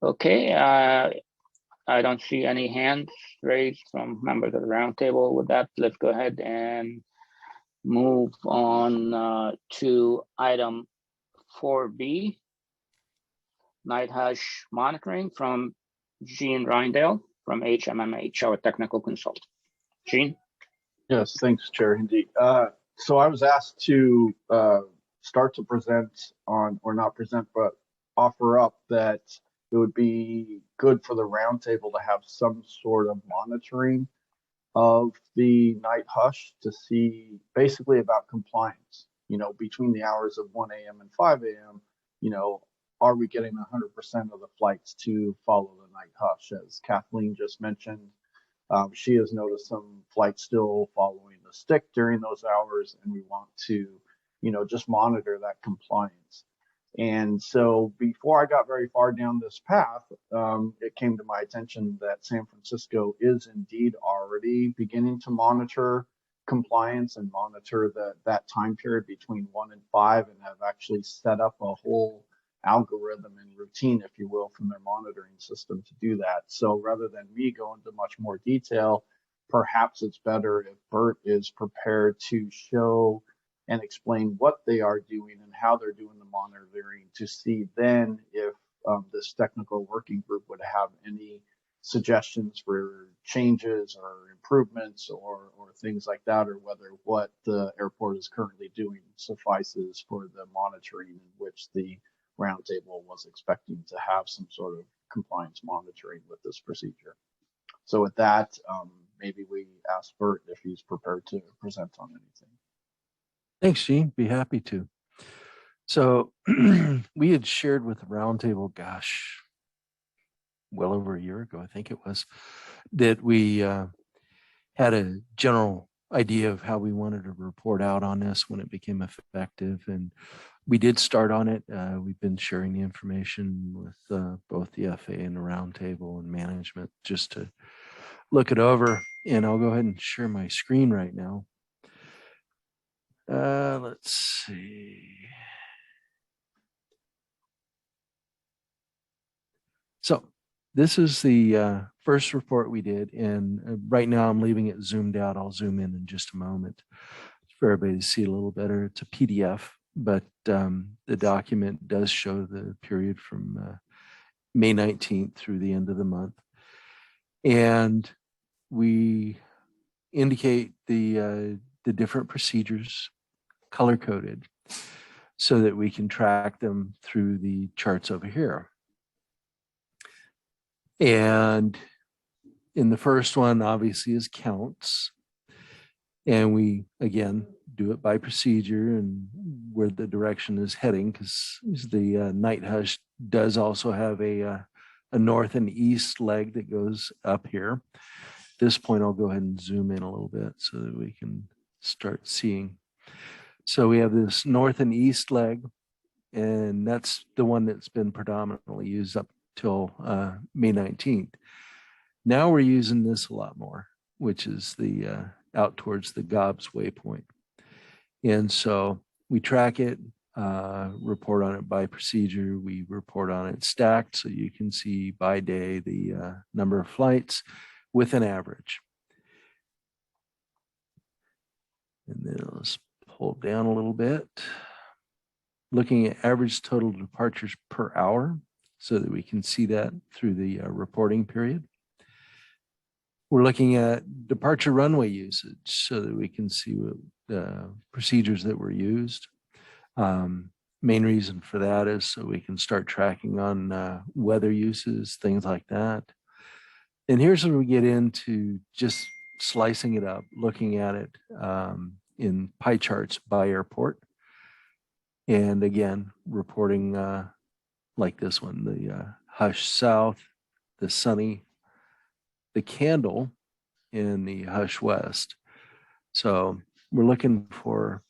Okay, I don't see any hands raised from members of the roundtable. With that, let's go ahead and move on to item 4B, night hash monitoring from Gene Rindale from HMMH, our technical consultant. Gene? Yes, thanks, Chair Hindi. So I was asked to start to present on, or not present, but offer up that it would be good for the roundtable to have some sort of monitoring of the night hush to see basically about compliance, you know, between the hours of 1 a.m. and 5 a.m., you know, are we getting 100% of the flights to follow the night hush? As Kathleen just mentioned, she has noticed some flights still following the stick during those hours, and we want to, you know, just monitor that compliance. And so before I got very far down this path, it came to my attention that San Francisco is indeed already beginning to monitor compliance and monitor that time period between 1 and 5, and have actually set up a whole algorithm and routine, if you will, from their monitoring system to do that. So rather than me go into much more detail, perhaps it's better if Bert is prepared to show and explain what they are doing and how they're doing the monitoring, to see then if this technical working group would have any suggestions for changes or improvements or things like that, or whether what the airport is currently doing suffices for the monitoring in which the roundtable was expecting to have some sort of compliance monitoring with this procedure. So with that, maybe we ask Bert if he's prepared to present on anything. Thanks, Gene. Be happy to. So we had shared with the roundtable, gosh, well over a year ago, I think it was, that we had a general idea of how we wanted to report out on this when it became effective. And we did start on it. We've been sharing the information with both the FAA and the roundtable and management just to look it over. And I'll go ahead and share my screen right now. Let's see. So this is the first report we did, and right now I'm leaving it zoomed out. I'll zoom in just a moment for everybody to see a little better. It's a PDF, but the document does show the period from May 19th through the end of the month. And we indicate the different procedures color-coded so that we can track them through the charts over here. And in the first one, obviously, is counts. And we, again, do it by procedure and where the direction is heading, because the night hush does also have a north and east leg that goes up here. At this point, I'll go ahead and zoom in a little bit so that we can start seeing. So we have this north and east leg, and that's the one that's been predominantly used up till May 19th. Now we're using this a lot more, which is the out towards the Gobs waypoint. And so we track it, report on it by procedure. We report on it stacked, so you can see by day the number of flights with an average. And then let's pull down a little bit. Looking at average total departures per hour so that we can see that through the reporting period. We're looking at departure runway usage so that we can see what the procedures that were used. Main reason for that is so we can start tracking on weather uses, things like that. And here's where we get into just slicing it up, looking at it in pie charts by airport. And again, reporting like this one, the Hush South, the Sunny, the Candle, and the Hush West. So we're looking for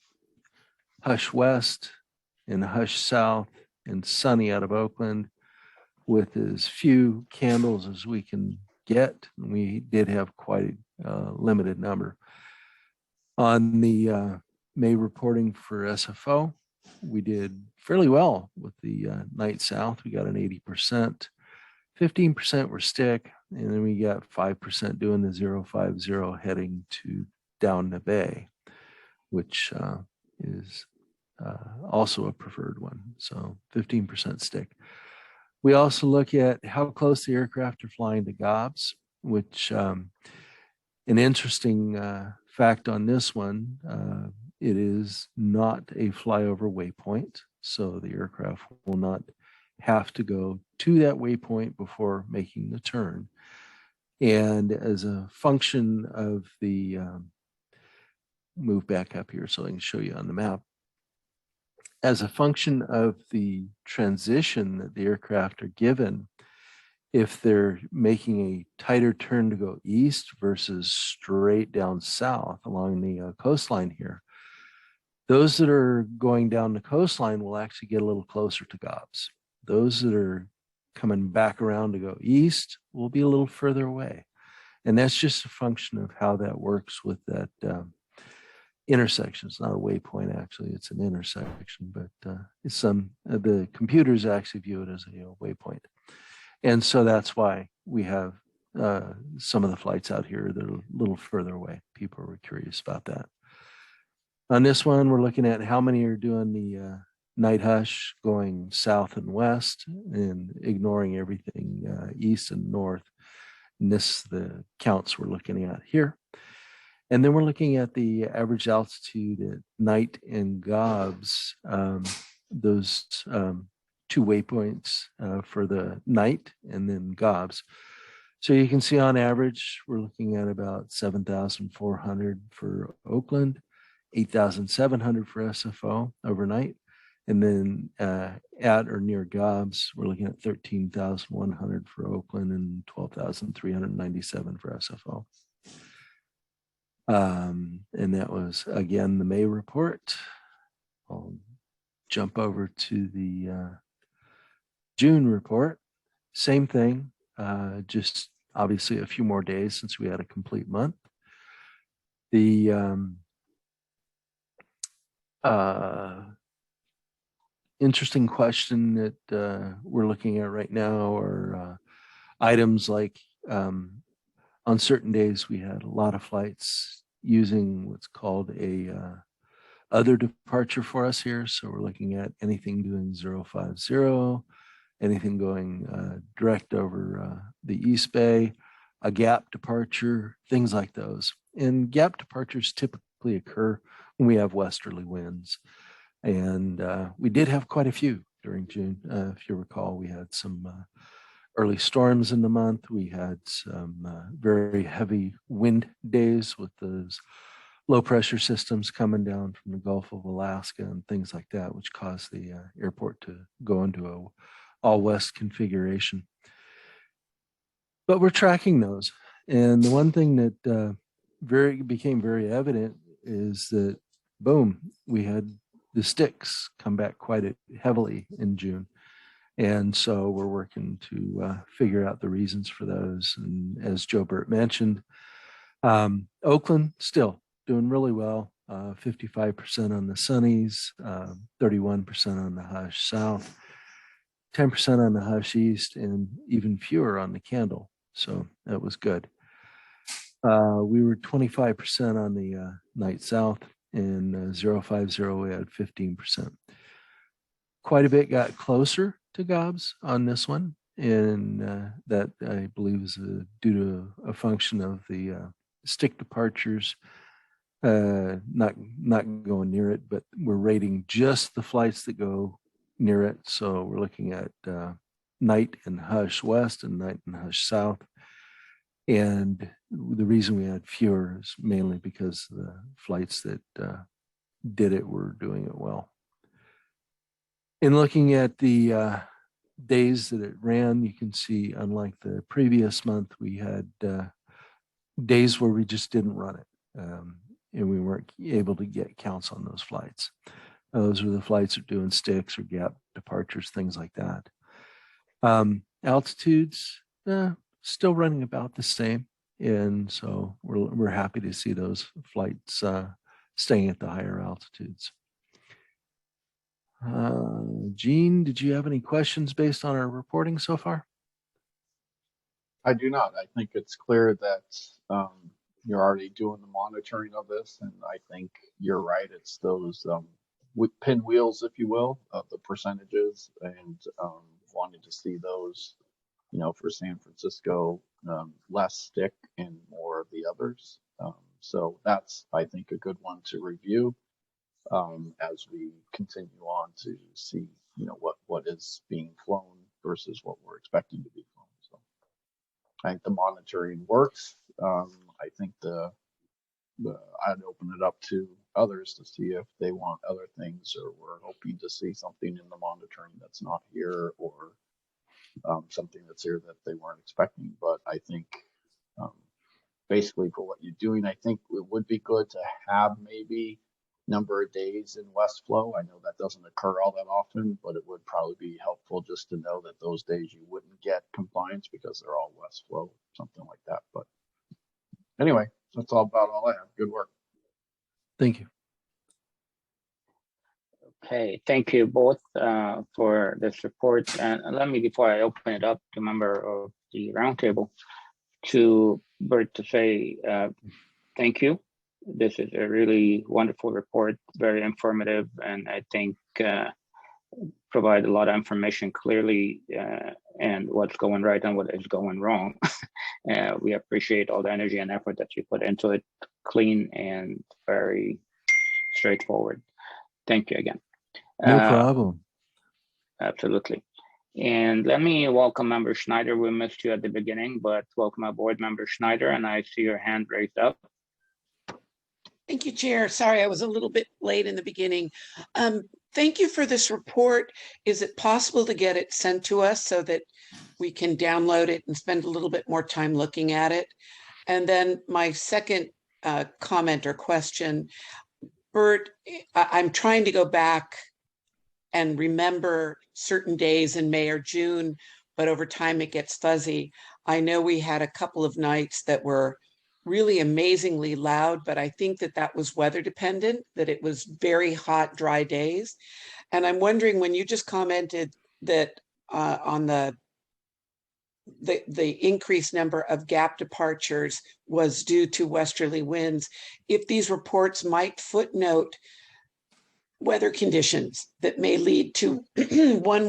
Hush West and Hush South and Sunny out of Oakland with as few candles as we can get. We did have quite a limited number. On the May reporting for SFO, we did fairly well with the night south. We got an 80%, 15% were stick, and then we got 5% doing the 050 heading to down the bay, which is also a preferred one. So 15% stick. We also look at how close the aircraft are flying to gobs, which an interesting fact on this one, it is not a flyover waypoint. So the aircraft will not have to go to that waypoint before making the turn. And as a function of the, move back up here so I can show you on the map. As a function of the transition that the aircraft are given, if they're making a tighter turn to go east versus straight down south along the coastline here, those that are going down the coastline will actually get a little closer to gobs. Those that are coming back around to go east will be a little further away. And that's just a function of how that works with that intersection. It's not a waypoint, actually, it's an intersection, but it's the computers actually view it as a waypoint. And so that's why we have some of the flights out here that are a little further away. People were curious about that. On this one, we're looking at how many are doing the night hush going south and west and ignoring everything east and north. And this the counts we're looking at here. And then we're looking at the average altitude at night and gobs, those two waypoints for the night and then gobs. So you can see on average, we're looking at about 7,400 for Oakland, 8,700 for SFO overnight. And then at or near gobs, we're looking at 13,100 for Oakland and 12,397 for SFO. And that was, again, the May report. I'll jump over to the June report. Same thing, just obviously a few more days since we had a complete month. The interesting question that we're looking at right now are items like on certain days we had a lot of flights using what's called a other departure for us here. So we're looking at anything doing 050, anything going direct over the East Bay, a gap departure, things like those. And gap departures typically occur when we have westerly winds. And we did have quite a few during June. If you recall, we had some early storms in the month. We had some very heavy wind days with those low pressure systems coming down from the Gulf of Alaska and things like that, which caused the airport to go into a all west configuration. But we're tracking those. And the one thing that became very evident is that, boom, we had the sticks come back quite heavily in June. And so we're working to figure out the reasons for those. And as Joe Burt mentioned, Oakland still doing really well, 55% on the sunnies, 31% on the hush south, 10% on the hush east, and even fewer on the candle. So that was good. We were 25% on the night south, and 050 we had 15%. Quite a bit got closer to gobs on this one, and that I believe is due to a function of the stick departures not going near it, but we're rating just the flights that go near it. So we're looking at night and hush west and night and hush south. And the reason we had fewer is mainly because the flights that did it were doing it well. In looking at the days that it ran, you can see, unlike the previous month, we had days where we just didn't run it. And we weren't able to get counts on those flights. Those were the flights that are doing sticks or gap departures, things like that. Altitudes, still running about the same. And so we're happy to see those flights staying at the higher altitudes. Gene, did you have any questions based on our reporting so far? I do not. I think it's clear that you're already doing the monitoring of this, and I think you're right. It's those pinwheels, if you will, of the percentages, and wanting to see those, for San Francisco, less stick and more of the others. So that's, I think, a good one to review as we continue on to see, what is being flown versus what we're expecting to be flown. So I think the monitoring works. I think I'd open it up to others to see if they want other things, or we're hoping to see something in the monitoring that's not here, or something that's here that they weren't expecting. But I think basically for what you're doing, I think it would be good to have maybe number of days in West Flow. I know that doesn't occur all that often, but it would probably be helpful just to know that those days you wouldn't get compliance because they're all West Flow, something like that. But anyway, that's all I have. Good work. Thank you. Okay, thank you both for this report. And let me, before I open it up to member of the roundtable, to Bert to say thank you. This is a really wonderful report, very informative, and I think provide a lot of information clearly and what's going right and what is going wrong. We appreciate all the energy and effort that you put into it, clean and very straightforward. Thank you again. No problem. Absolutely. And let me welcome Member Schneider. We missed you at the beginning, but welcome aboard, Member Schneider, and I see your hand raised up. Thank you, Chair. Sorry, I was a little bit late in the beginning. Thank you for this report. Is it possible to get it sent to us so that we can download it and spend a little bit more time looking at it? And then my second comment or question, Bert, I'm trying to go back and remember certain days in May or June, but over time it gets fuzzy. I know we had a couple of nights that were really amazingly loud, but I think that was weather dependent, that it was very hot, dry days. And I'm wondering, when you just commented that on the increased number of gap departures was due to westerly winds, if these reports might footnote weather conditions that may lead to one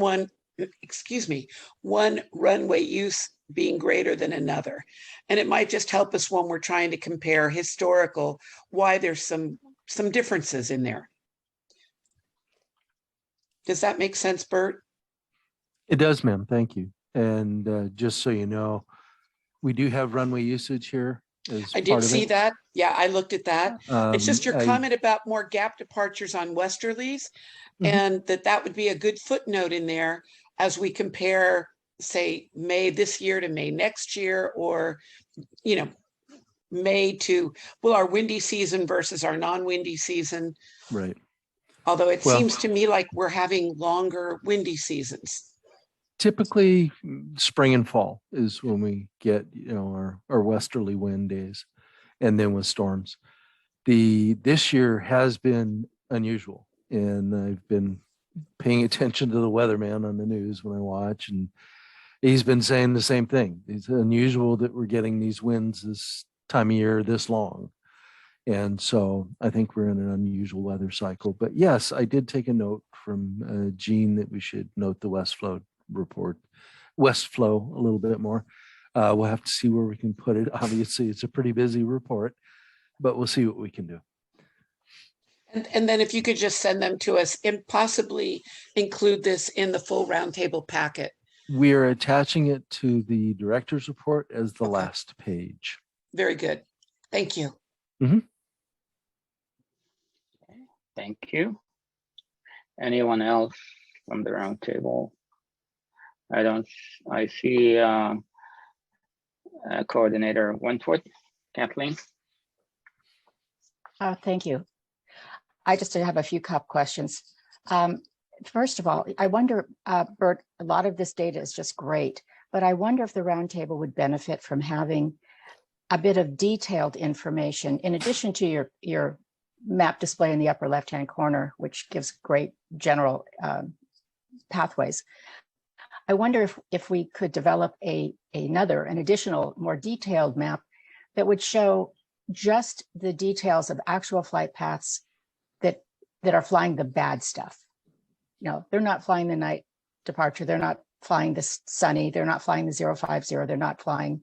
runway use being greater than another. And it might just help us when we're trying to compare historical, why there's some differences in there. Does that make sense, Bert? It does, ma'am. Thank you. And just so you know, we do have runway usage here. I did see that. Yeah, I looked at that. It's just your comment about more gap departures on westerlies, and that would be a good footnote in there as we compare, say, May this year to May next year, or, May to, our windy season versus our non-windy season. Right. Although it seems to me like we're having longer windy seasons. Typically spring and fall is when we get, our westerly wind days, and then with storms. This year has been unusual, and I've been paying attention to the weatherman on the news when I watch, and he's been saying the same thing. It's unusual that we're getting these winds this time of year this long. And so I think we're in an unusual weather cycle. But yes, I did take a note from Gene that we should note the West Flow report, West Flow a little bit more. We'll have to see where we can put it. Obviously, it's a pretty busy report, but we'll see what we can do. And then if you could just send them to us and possibly include this in the full roundtable packet. We are attaching it to the director's report as the last page. Very good. Thank you. Thank you. Anyone else from the roundtable? I see Coordinator Wentworth, Kathleen. Thank you. I just have a few questions. First of all, I wonder, Bert, a lot of this data is just great, but I wonder if the roundtable would benefit from having a bit of detailed information in addition to your map display in the upper left-hand corner, which gives great general pathways. I wonder if we could develop an additional, more detailed map that would show just the details of actual flight paths that are flying the bad stuff. No, they're not flying the night departure. They're not flying the sunny. They're not flying the 050. They're not flying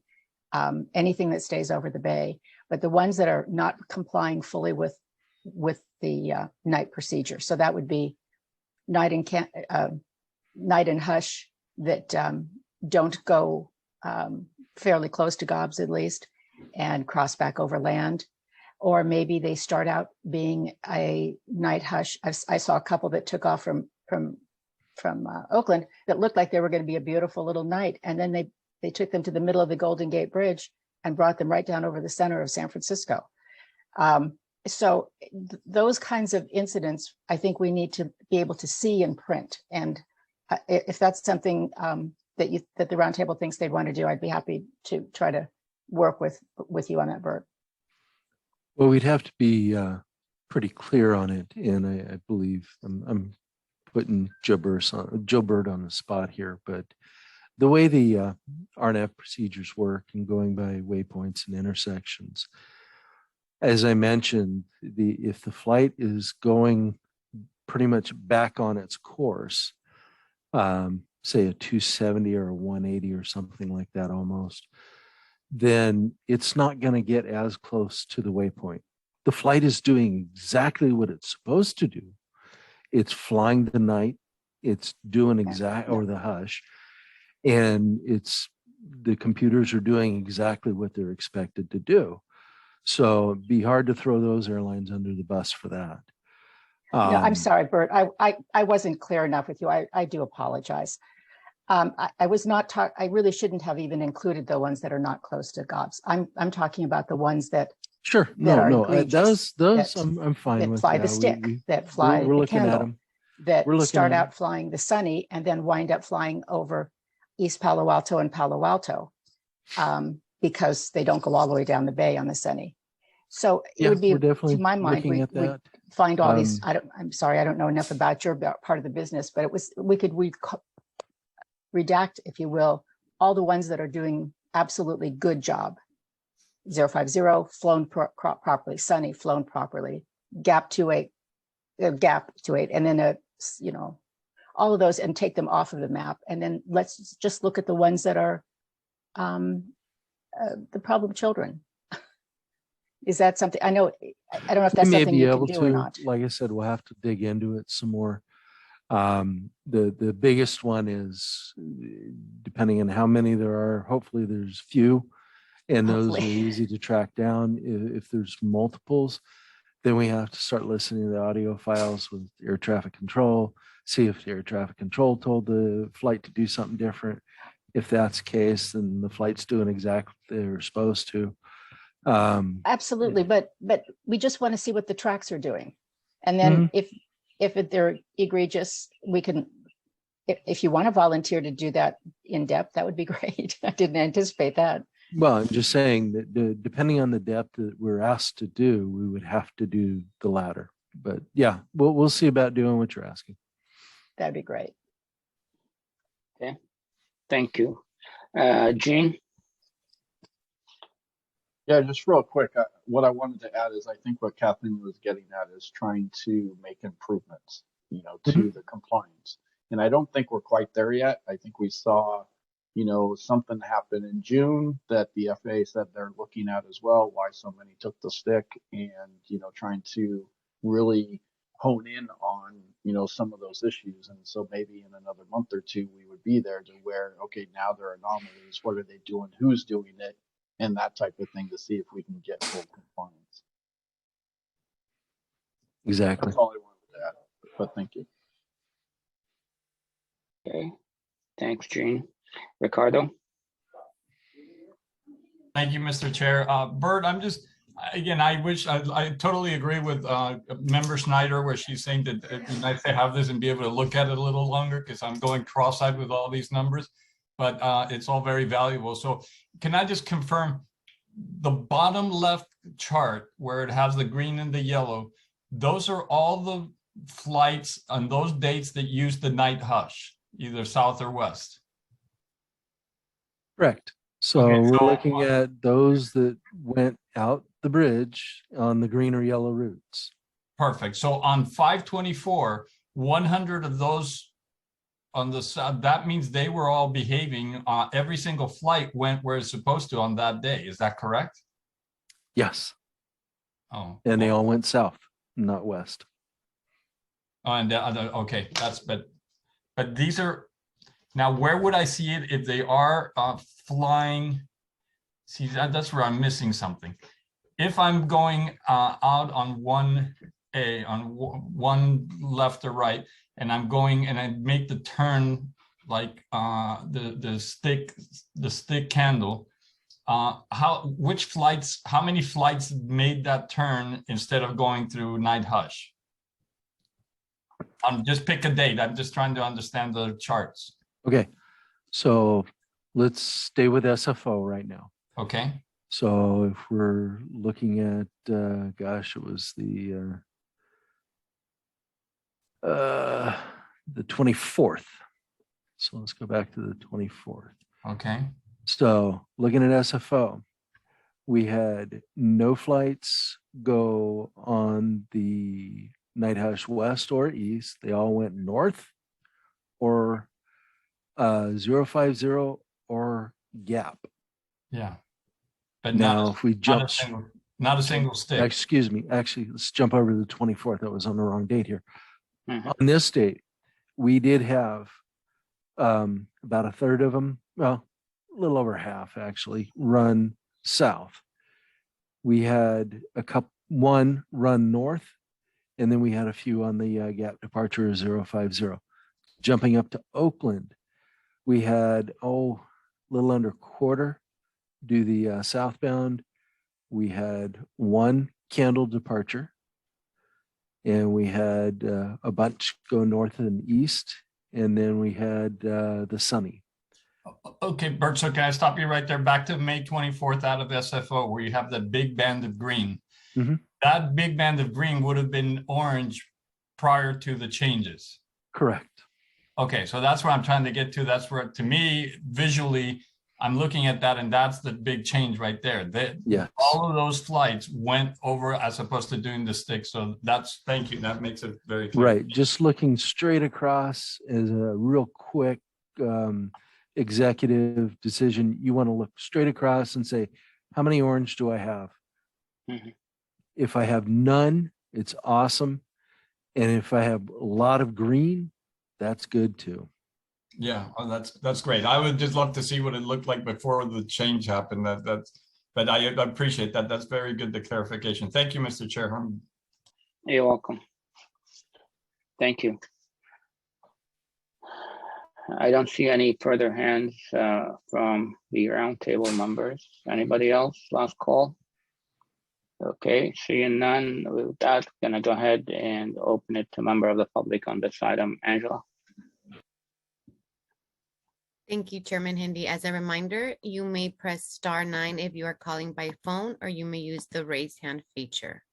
anything that stays over the bay. But the ones that are not complying fully with the night procedure. So that would be night and hush that don't go fairly close to gobs at least and cross back over land. Or maybe they start out being a night hush. I saw a couple that took off from Oakland that looked like they were going to be a beautiful little night. And then they took them to the middle of the Golden Gate Bridge and brought them right down over the center of San Francisco. So those kinds of incidents, I think we need to be able to see in print. And if that's something that the Roundtable thinks they'd want to do, I'd be happy to try to work with you on that, Bert. Well, we'd have to be pretty clear on it. And I believe I'm putting Joe Bird on the spot here, but the way the RNAV procedures work and going by waypoints and intersections, as I mentioned, if the flight is going pretty much back on its course, say a 270 or a 180 or something like that almost, then it's not going to get as close to the waypoint. The flight is doing exactly what it's supposed to do. It's flying the night, it's doing or the hush, and the computers are doing exactly what they're expected to do. So it'd be hard to throw those airlines under the bus for that. No, I'm sorry, Bert. I wasn't clear enough with you. I do apologize. I was not I really shouldn't have even included the ones that are not close to gobs. I'm talking about the ones that sure those I'm fine that with. fly the stick, that fly we're the looking candle, at them. that start out flying the sunny and then wind up flying over East Palo Alto and Palo Alto because they don't go all the way down the bay on the sunny. So it would be, to my mind, we'd find all these. I'm sorry, I don't know enough about your part of the business, but we could redact, if you will, all the ones that are doing absolutely good job. 050 flown properly, sunny flown properly, gap 28, and then all of those, and take them off of the map, and then let's just look at the ones that are the problem children. Is that something? I know, I don't know if that's something you can do or not. Like I said, we'll have to dig into it some more. The biggest one is, depending on how many there are, hopefully there's few, and those are easy to track down. If there's multiples, then we have to start listening to the audio files with air traffic control, see if the air traffic control told the flight to do something different. If that's the case, then the flight's doing exactly what they're supposed to. Absolutely, but we just want to see what the tracks are doing, and then if they're egregious, we can. If you want to volunteer to do that in depth, that would be great. I didn't anticipate that. Well, I'm just saying that depending on the depth that we're asked to do, we would have to do the latter. But yeah, we'll see about doing what you're asking. That'd be great. Okay, thank you, Gene. Yeah, just real quick, what I wanted to add is I think what Kathleen was getting at is trying to make improvements, to the compliance. And I don't think we're quite there yet. I think we saw, something happen in June that the FAA said they're looking at as well, why so many took the stick, and, trying to really hone in on, some of those issues. And so maybe in another month or two, we would be there to where, okay, now there are anomalies. What are they doing? Who's doing it? And that type of thing to see if we can get full compliance. Exactly. That's all I wanted to add, but thank you. Okay, thanks, Gene. Ricardo? Thank you, Mr. Chair. Bert, I totally agree with Member Schneider, where she's saying that it'd be nice to have this and be able to look at it a little longer, because I'm going cross-eyed with all these numbers. But it's all very valuable. So can I just confirm the bottom left chart where it has the green and the yellow, those are all the flights on those dates that use the night hush, either south or west. Correct. So Okay, we're so- looking at those that went out the bridge on the green or yellow routes. Perfect. So on 5/24, 100 of those on the south, that means they were all behaving. Every single flight went where it's supposed to on that day. Is that correct? Yes. Oh, And they all went south, not west. and okay, but these are now. Where would I see it if they are flying? See, that's where I'm missing something. If I'm going out on one left or right, and I'm going and I make the turn like the stick candle, how many flights made that turn instead of going through night hush? Just pick a date. I'm just trying to understand the charts. Okay. So let's stay with SFO right now. Okay. So if we're looking at, gosh, it was the 24th. So let's go back to the 24th. Okay. So looking at SFO, we had no flights go on the night hush west or east. They all went north or 050 or gap. Yeah. But Now, if we jump, not a single stick. excuse me, actually, let's jump over to the 24th. That was on the wrong date here. Mhm. On this date, we did have about a third of them, well, a little over half actually, run south. We had one run north, and then we had a few on the gap departure 050. Jumping up to Oakland, we had, a little under quarter do the southbound. We had one candle departure, and we had a bunch go north and east, and then we had the Sunny. Okay, Bert, so can I stop you right there? Back to May 24th out of SFO, where you have that big band of green. Mhm. That big band of green would have been orange prior to the changes. Correct. Okay, so that's where I'm trying to get to. That's where, to me, visually, I'm looking at that, and that's the big change right there. Yes. All of those flights went over as opposed to doing the stick. So thank you. That makes it very clear. Right. Just looking straight across is a real quick executive decision. You want to look straight across and say, how many orange do I have? Mhm. If I have none, it's awesome. And if I have a lot of green, that's good too. Yeah, that's great. I would just love to see what it looked like before the change happened. But I appreciate that. That's very good, the clarification. Thank you, Mr. Chair. You're welcome. Thank you. I don't see any further hands from the roundtable members. Anybody else? Last call. Okay, seeing none. With that, gonna go ahead and open it to member of the public on this item. Angela. Thank you, Chairman Hindi. As a reminder, you may press *9 if you are calling by phone, or you may use the raise hand feature.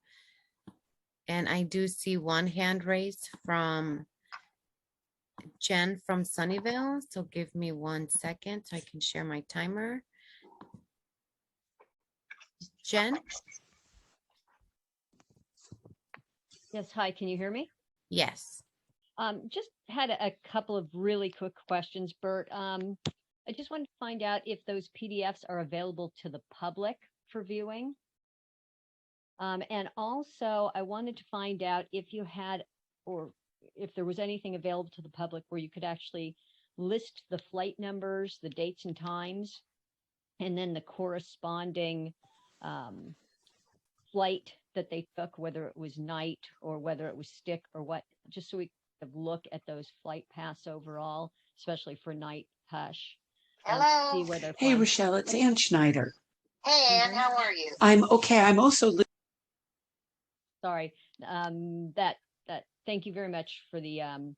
And I do see one hand raised from Jen from Sunnyvale. So give me 1 second so I can share my timer. Jen? Yes, hi, can you hear me? Yes. Just had a couple of really quick questions, Bert. I just wanted to find out if those PDFs are available to the public for viewing. And also I wanted to find out if you had, or if there was anything available to the public where you could actually list the flight numbers, the dates and times, and then the corresponding flight that they took, whether it was night or whether it was stick or what, just so we could look at those flight paths overall, especially for night hush. Hello. See where they're Hey, flying. Rochelle, it's Ann Schneider. Hey, Ann, how are you? I'm okay. I'm also Sorry. Thank you very much for the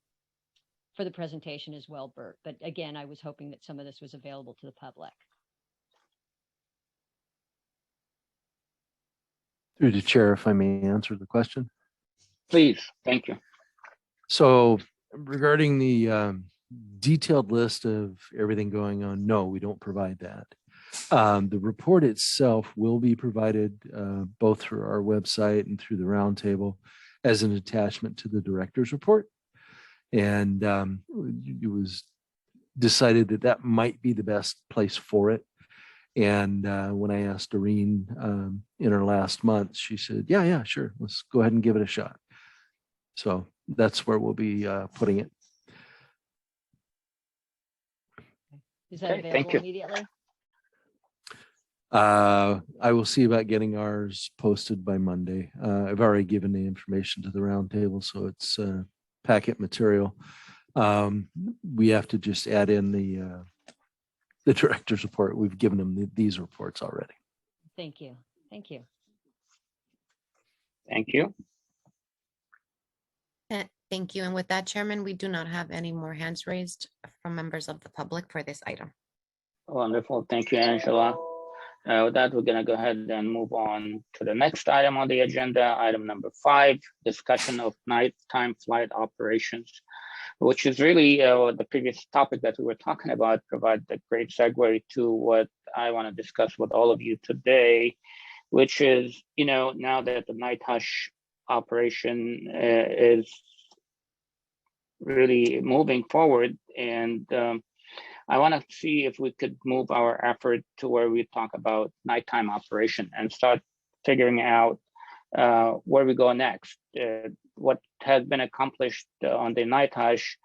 presentation as well, Bert. But again, I was hoping that some of this was available to the public. Through the chair, if I may answer the question. Please, thank you. So regarding the detailed list of everything going on, no, we don't provide that. The report itself will be provided both through our website and through the roundtable as an attachment to the director's report. And it was decided that that might be the best place for it. And when I asked Doreen in her last month, she said, yeah, sure. Let's go ahead and give it a shot. So that's where we'll be putting it. Is that Okay, thank available you. immediately? I will see about getting ours posted by Monday. I've already given the information to the roundtable, so it's packet material. We have to just add in the director's report. We've given them these reports already. Thank you. Thank you. Thank you. Thank you. And with that, Chairman, we do not have any more hands raised from members of the public for this item. Wonderful. Thank you, Angela. With that, we're going to go ahead and move on to the next item on the agenda, item number 5, discussion of nighttime flight operations, which is really the previous topic that we were talking about, provide a great segue to what I want to discuss with all of you today, which is, now that the night hush operation is really moving forward, and I want to see if we could move our effort to where we talk about nighttime operation and start figuring out where we go next. What has been accomplished on the night hush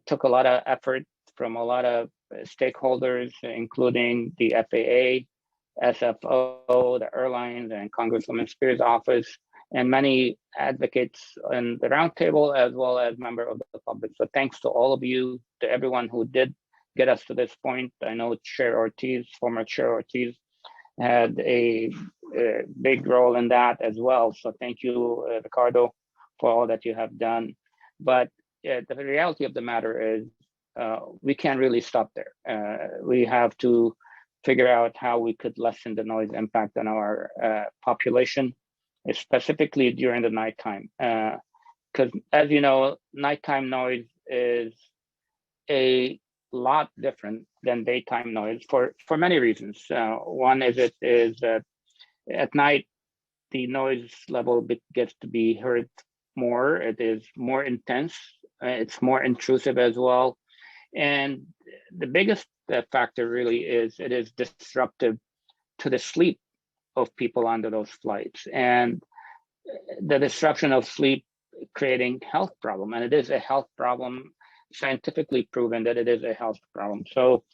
took a lot of effort from a lot of stakeholders, including the FAA, SFO, the airlines, and Congresswoman Spears' office, and many advocates in the roundtable, as well as members of the public. So thanks to all of you, to everyone who did get us to this point. I know Chair Ortiz, former Chair Ortiz, had a big role in that as well. So thank you, Ricardo, for all that you have done. But the reality of the matter is we can't really stop there. We have to figure out how we could lessen the noise impact on our population, specifically during the nighttime. Because as you know, nighttime noise is a lot different than daytime noise for many reasons. One is that at night, the noise level gets to be heard more. It is more intense. It's more intrusive as well. And the biggest factor really is it is disruptive to the sleep of people under those flights. And the disruption of sleep creating health problem. And it is a health problem, scientifically proven that it is a health problem. So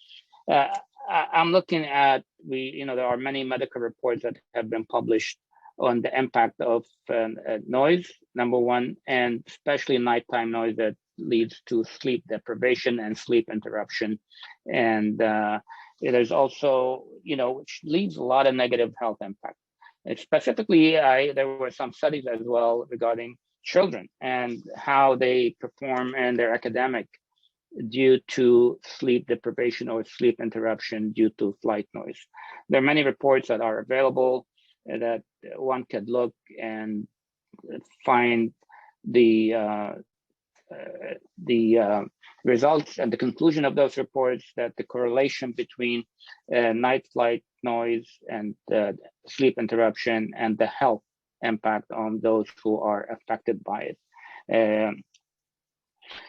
I'm looking at, there are many medical reports that have been published on the impact of noise, number one, and especially nighttime noise that leads to sleep deprivation and sleep interruption. And there's also, which leaves a lot of negative health impact. Specifically, there were some studies as well regarding children and how they perform in their academic due to sleep deprivation or sleep interruption due to flight noise. There are many reports that are available that one could look and find the results and the conclusion of those reports, that the correlation between night flight noise and sleep interruption and the health impact on those who are affected by it.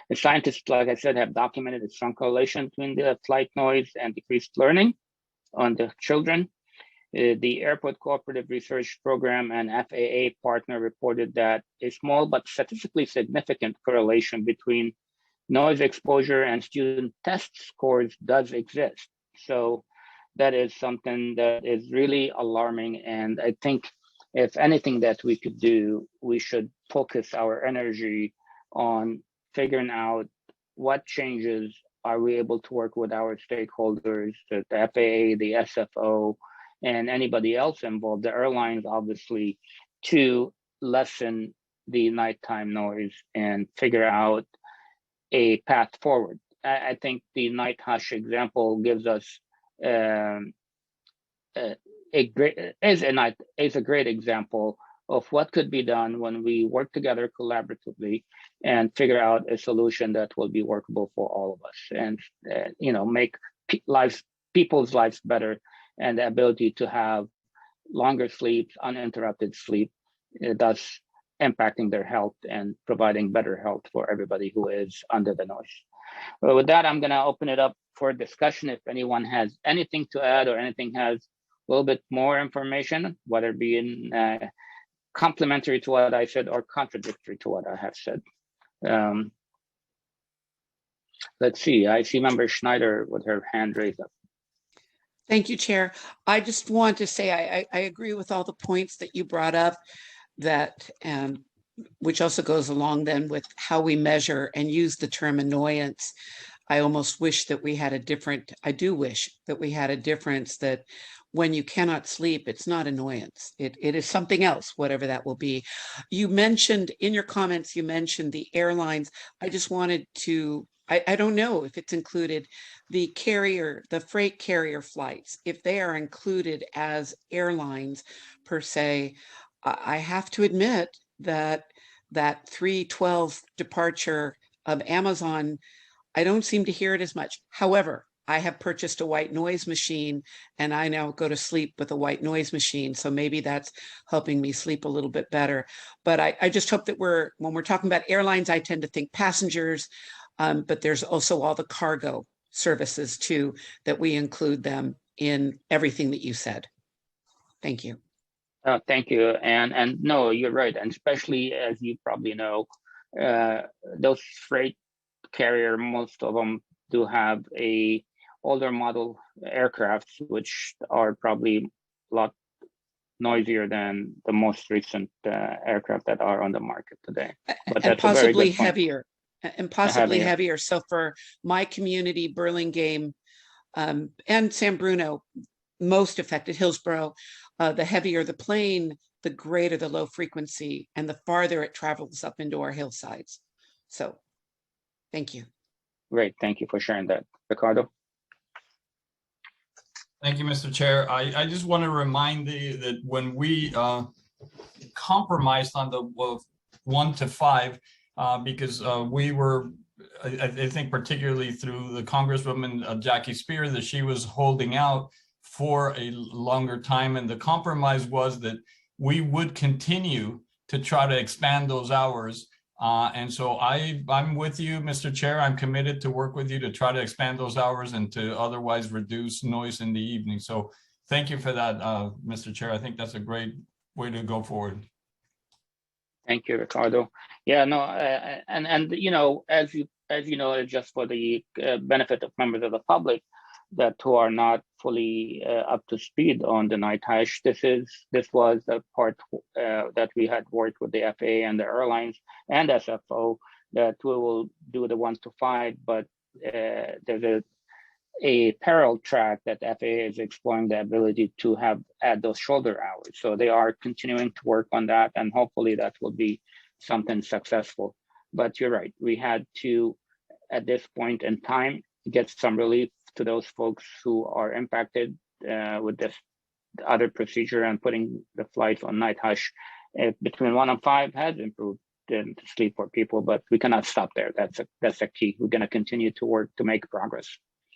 The scientists, like I said, have documented a strong correlation between the flight noise and decreased learning on the children. The Airport Cooperative Research Program and FAA partner reported that a small but statistically significant correlation between noise exposure and student test scores does exist. So that is something that is really alarming. And I think if anything that we could do, we should focus our energy on figuring out what changes are we able to work with our stakeholders, the FAA, the SFO, and anybody else involved, the airlines, obviously, to lessen the nighttime noise and figure out a path forward. I think the night hush example gives us a great example of what could be done when we work together collaboratively and figure out a solution that will be workable for all of us, and make people's lives better, and the ability to have longer sleep, uninterrupted sleep, thus impacting their health and providing better health for everybody who is under the noise. Well, with that, I'm going to open it up for discussion. If anyone has anything to add or anything has a little bit more information, whether it be in complementary to what I said or contradictory to what I have said. Let's see. I see Member Schneider with her hand raised up. Thank you, Chair. I just want to say I agree with all the points that you brought up, that which also goes along then with how we measure and use the term annoyance. I almost wish that we had a different, I do wish that we had a difference, that when you cannot sleep, it's not annoyance. It is something else, whatever that will be. You mentioned in your comments, you mentioned the airlines. I just wanted to, I don't know if it's included, the carrier, the freight carrier flights, if they are included as airlines per se. I have to admit that 312 departure of Amazon, I don't seem to hear it as much. However, I have purchased a white noise machine, and I now go to sleep with a white noise machine. So maybe that's helping me sleep a little bit better. But I just hope that when we're talking about airlines, I tend to think passengers, but there's also all the cargo services too, that we include them in everything that you said. Thank you. Thank you. And no, you're right. And especially, as you probably know, those freight carrier, most of them do have a older model aircraft, which are probably a lot noisier than the most recent aircraft that are on the market today. But and possibly heavier. And possibly heavier. So for my community, Burlingame and San Bruno, most affected, Hillsborough, the heavier the plane, the greater the low frequency and the farther it travels up into our hillsides. So thank you. Great. Thank you for sharing that. Ricardo? Thank you, Mr. Chair. I just want to remind you that when we compromised on the 1 to 5, because we were, I think particularly through the Congresswoman Jackie Spear, that she was holding out for a longer time. And the compromise was that we would continue to try to expand those hours. And so I'm with you, Mr. Chair. I'm committed to work with you to try to expand those hours and to otherwise reduce noise in the evening. So thank you for that, Mr. Chair. I think that's a great way to go forward. Thank you, Ricardo. Yeah, no, and as you know, just for the benefit of members of the public that who are not fully up to speed on the night hush, this was the part that we had worked with the FAA and the airlines and SFO, that we will do the 1 to 5, but there's a parallel track that FAA is exploring the ability to add those shoulder hours. So they are continuing to work on that, and hopefully that will be something successful. But you're right, we had to, at this point in time, get some relief to those folks who are impacted with this other procedure, and putting the flights on night hush between 1 and 5 has improved the sleep for people, but we cannot stop there. That's a key. We're going to continue to work to make progress.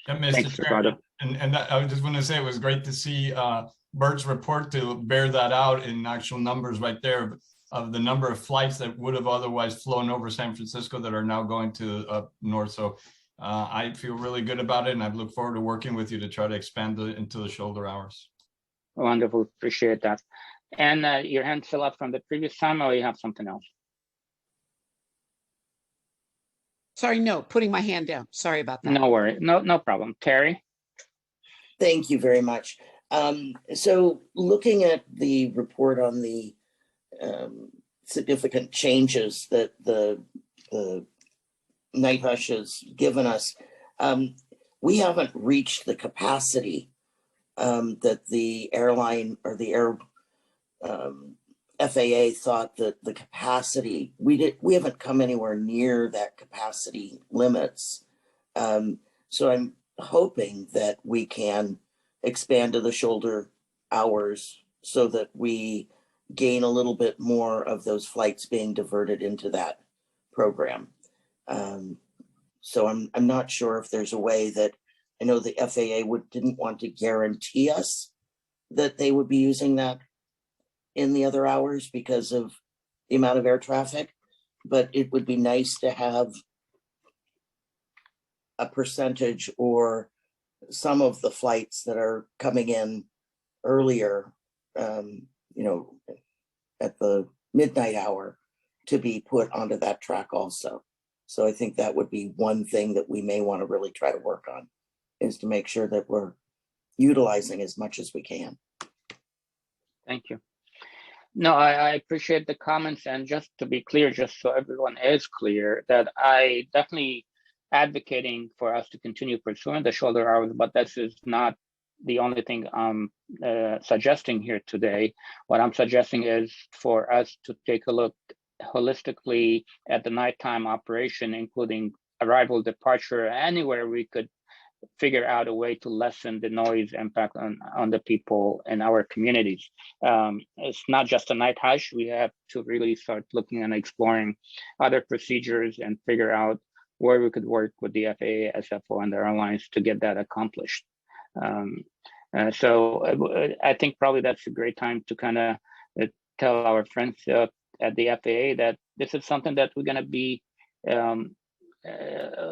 And Mr. Chair, and I just want to say it was great to see Bert's report to bear that out in actual numbers right there of the number of flights that would have otherwise flown over San Francisco that are now going to up north. So I feel really good about it, and I look forward to working with you to try to expand into the shoulder hours. Wonderful, appreciate that. And your hand's still up from the previous time, or you have something else? Sorry, no, putting my hand down. Sorry about that. No worry, no problem. Terry? Thank you very much. So looking at the report on the significant changes that the night hush has given us, we haven't reached the capacity that the airline or the FAA thought that the capacity, we haven't come anywhere near that capacity limits. So I'm hoping that we can expand to the shoulder hours so that we gain a little bit more of those flights being diverted into that program. So I'm not sure if there's a way that, I know the FAA didn't want to guarantee us that they would be using that in the other hours because of the amount of air traffic, but it would be nice to have a percentage or some of the flights that are coming in earlier, at the midnight hour, to be put onto that track also. So I think that would be one thing that we may want to really try to work on, is to make sure that we're utilizing as much as we can. Thank you. No, I appreciate the comments, and just to be clear, just so everyone is clear, that I definitely advocating for us to continue pursuing the shoulder hours, but this is not the only thing I'm suggesting here today. What I'm suggesting is for us to take a look holistically at the nighttime operation, including arrival, departure, anywhere we could figure out a way to lessen the noise impact on the people in our communities. It's not just a night hush. We have to really start looking and exploring other procedures and figure out where we could work with the FAA, SFO, and the airlines to get that accomplished. So I think probably that's a great time to kind of tell our friends at the FAA that this is something that we're going to be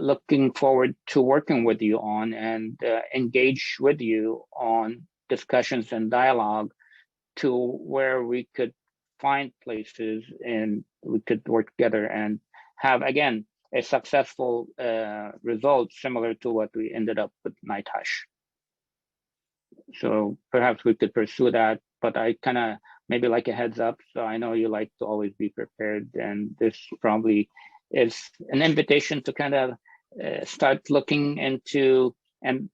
looking forward to working with you on, and engage with you on discussions and dialogue to where we could find places and we could work together and have, again, a successful result similar to what we ended up with Night Hush. So perhaps we could pursue that, but I kind of maybe like a heads up. So I know you like to always be prepared, and this probably is an invitation to kind of start looking into and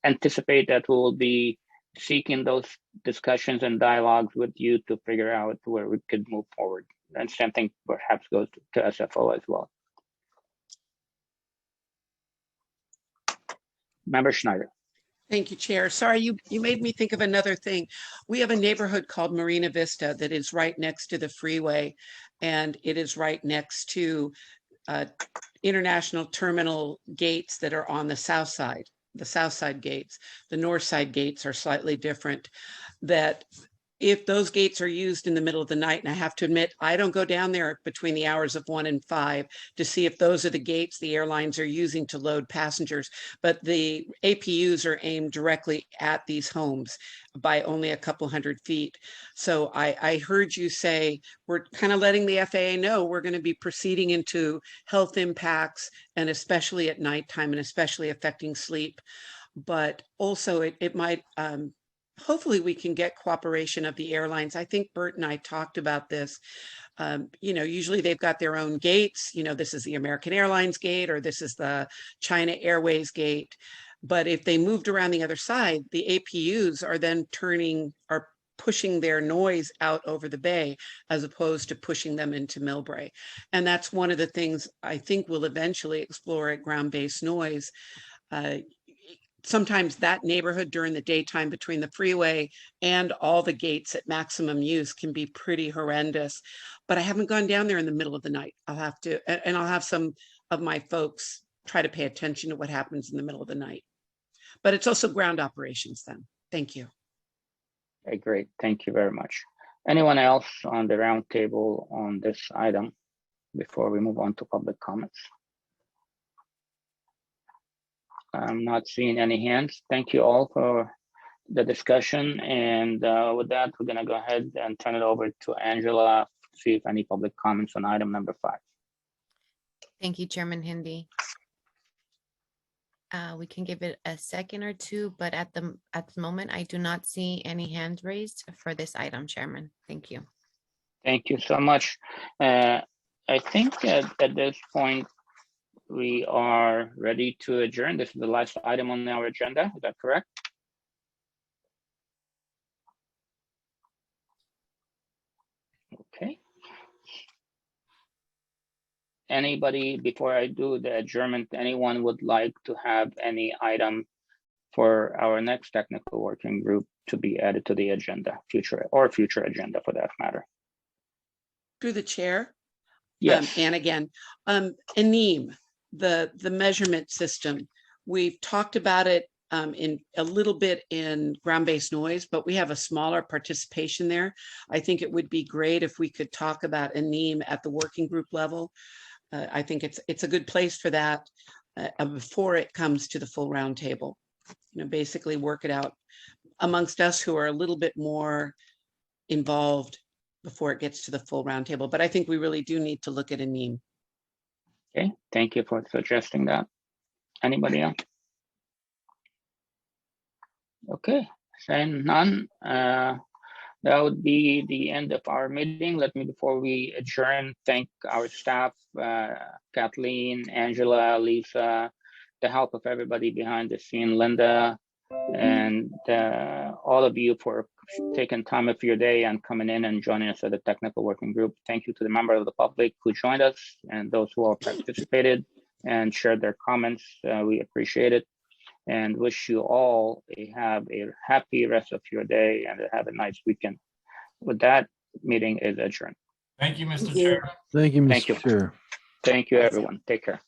anticipate that we will be seeking those discussions and dialogues with you to figure out where we could move forward. And same thing perhaps goes to SFO as well. Member Schneider. Thank you, Chair. Sorry, you made me think of another thing. We have a neighborhood called Marina Vista that is right next to the freeway, and it is right next to international terminal gates that are on the south side gates. The north side gates are slightly different. That if those gates are used in the middle of the night, and I have to admit, I don't go down there between the hours of 1 and 5 to see if those are the gates the airlines are using to load passengers, but the APUs are aimed directly at these homes by only a couple hundred feet. So I heard you say, we're kind of letting the FAA know we're going to be proceeding into health impacts, and especially at nighttime, and especially affecting sleep. But also it might, hopefully we can get cooperation of the airlines. I think Bert and I talked about this. Usually they've got their own gates. This is the American Airlines gate, or this is the China Airways gate. But if they moved around the other side, the APUs are then pushing their noise out over the bay, as opposed to pushing them into Millbrae. And that's one of the things I think we'll eventually explore at ground-based noise. Sometimes that neighborhood during the daytime between the freeway and all the gates at maximum use can be pretty horrendous. But I haven't gone down there in the middle of the night. I'll have to, and I'll have some of my folks try to pay attention to what happens in the middle of the night. But it's also ground operations then. Thank you. Okay, great. Thank you very much. Anyone else on the roundtable on this item before we move on to public comments? I'm not seeing any hands. Thank you all for the discussion. And with that, we're going to go ahead and turn it over to Angela to see if any public comments on item number 5. Thank you, Chairman Hindi. We can give it a second or two, but at the moment, I do not see any hands raised for this item, Chairman. Thank you. Thank you so much. I think at this point, we are ready to adjourn. This is the last item on our agenda. Is that correct? Okay. Anybody, before I do the adjournment, anyone would like to have any item for our next technical working group to be added to the agenda, future agenda for that matter. Through the chair. Yes. And again, ANEEM, the measurement system, we've talked about it in a little bit in ground-based noise, but we have a smaller participation there. I think it would be great if we could talk about ANEEM at the working group level. I think it's a good place for that before it comes to the full roundtable. Basically work it out amongst us who are a little bit more involved before it gets to the full roundtable. But I think we really do need to look at ANEEM. Okay, thank you for suggesting that. Anybody else? Okay, saying none, that would be the end of our meeting. Let me, before we adjourn, thank our staff, Kathleen, Angela, Lisa, the help of everybody behind the scene, Linda, and all of you for taking time of your day and coming in and joining us at the technical working group. Thank you to the members of the public who joined us and those who all participated and shared their comments. We appreciate it and wish you all have a happy rest of your day and have a nice weekend. With that, meeting is adjourned. Thank you, Mr. Chair. Thank you, Mr. Chair. Thank you, everyone. Take care.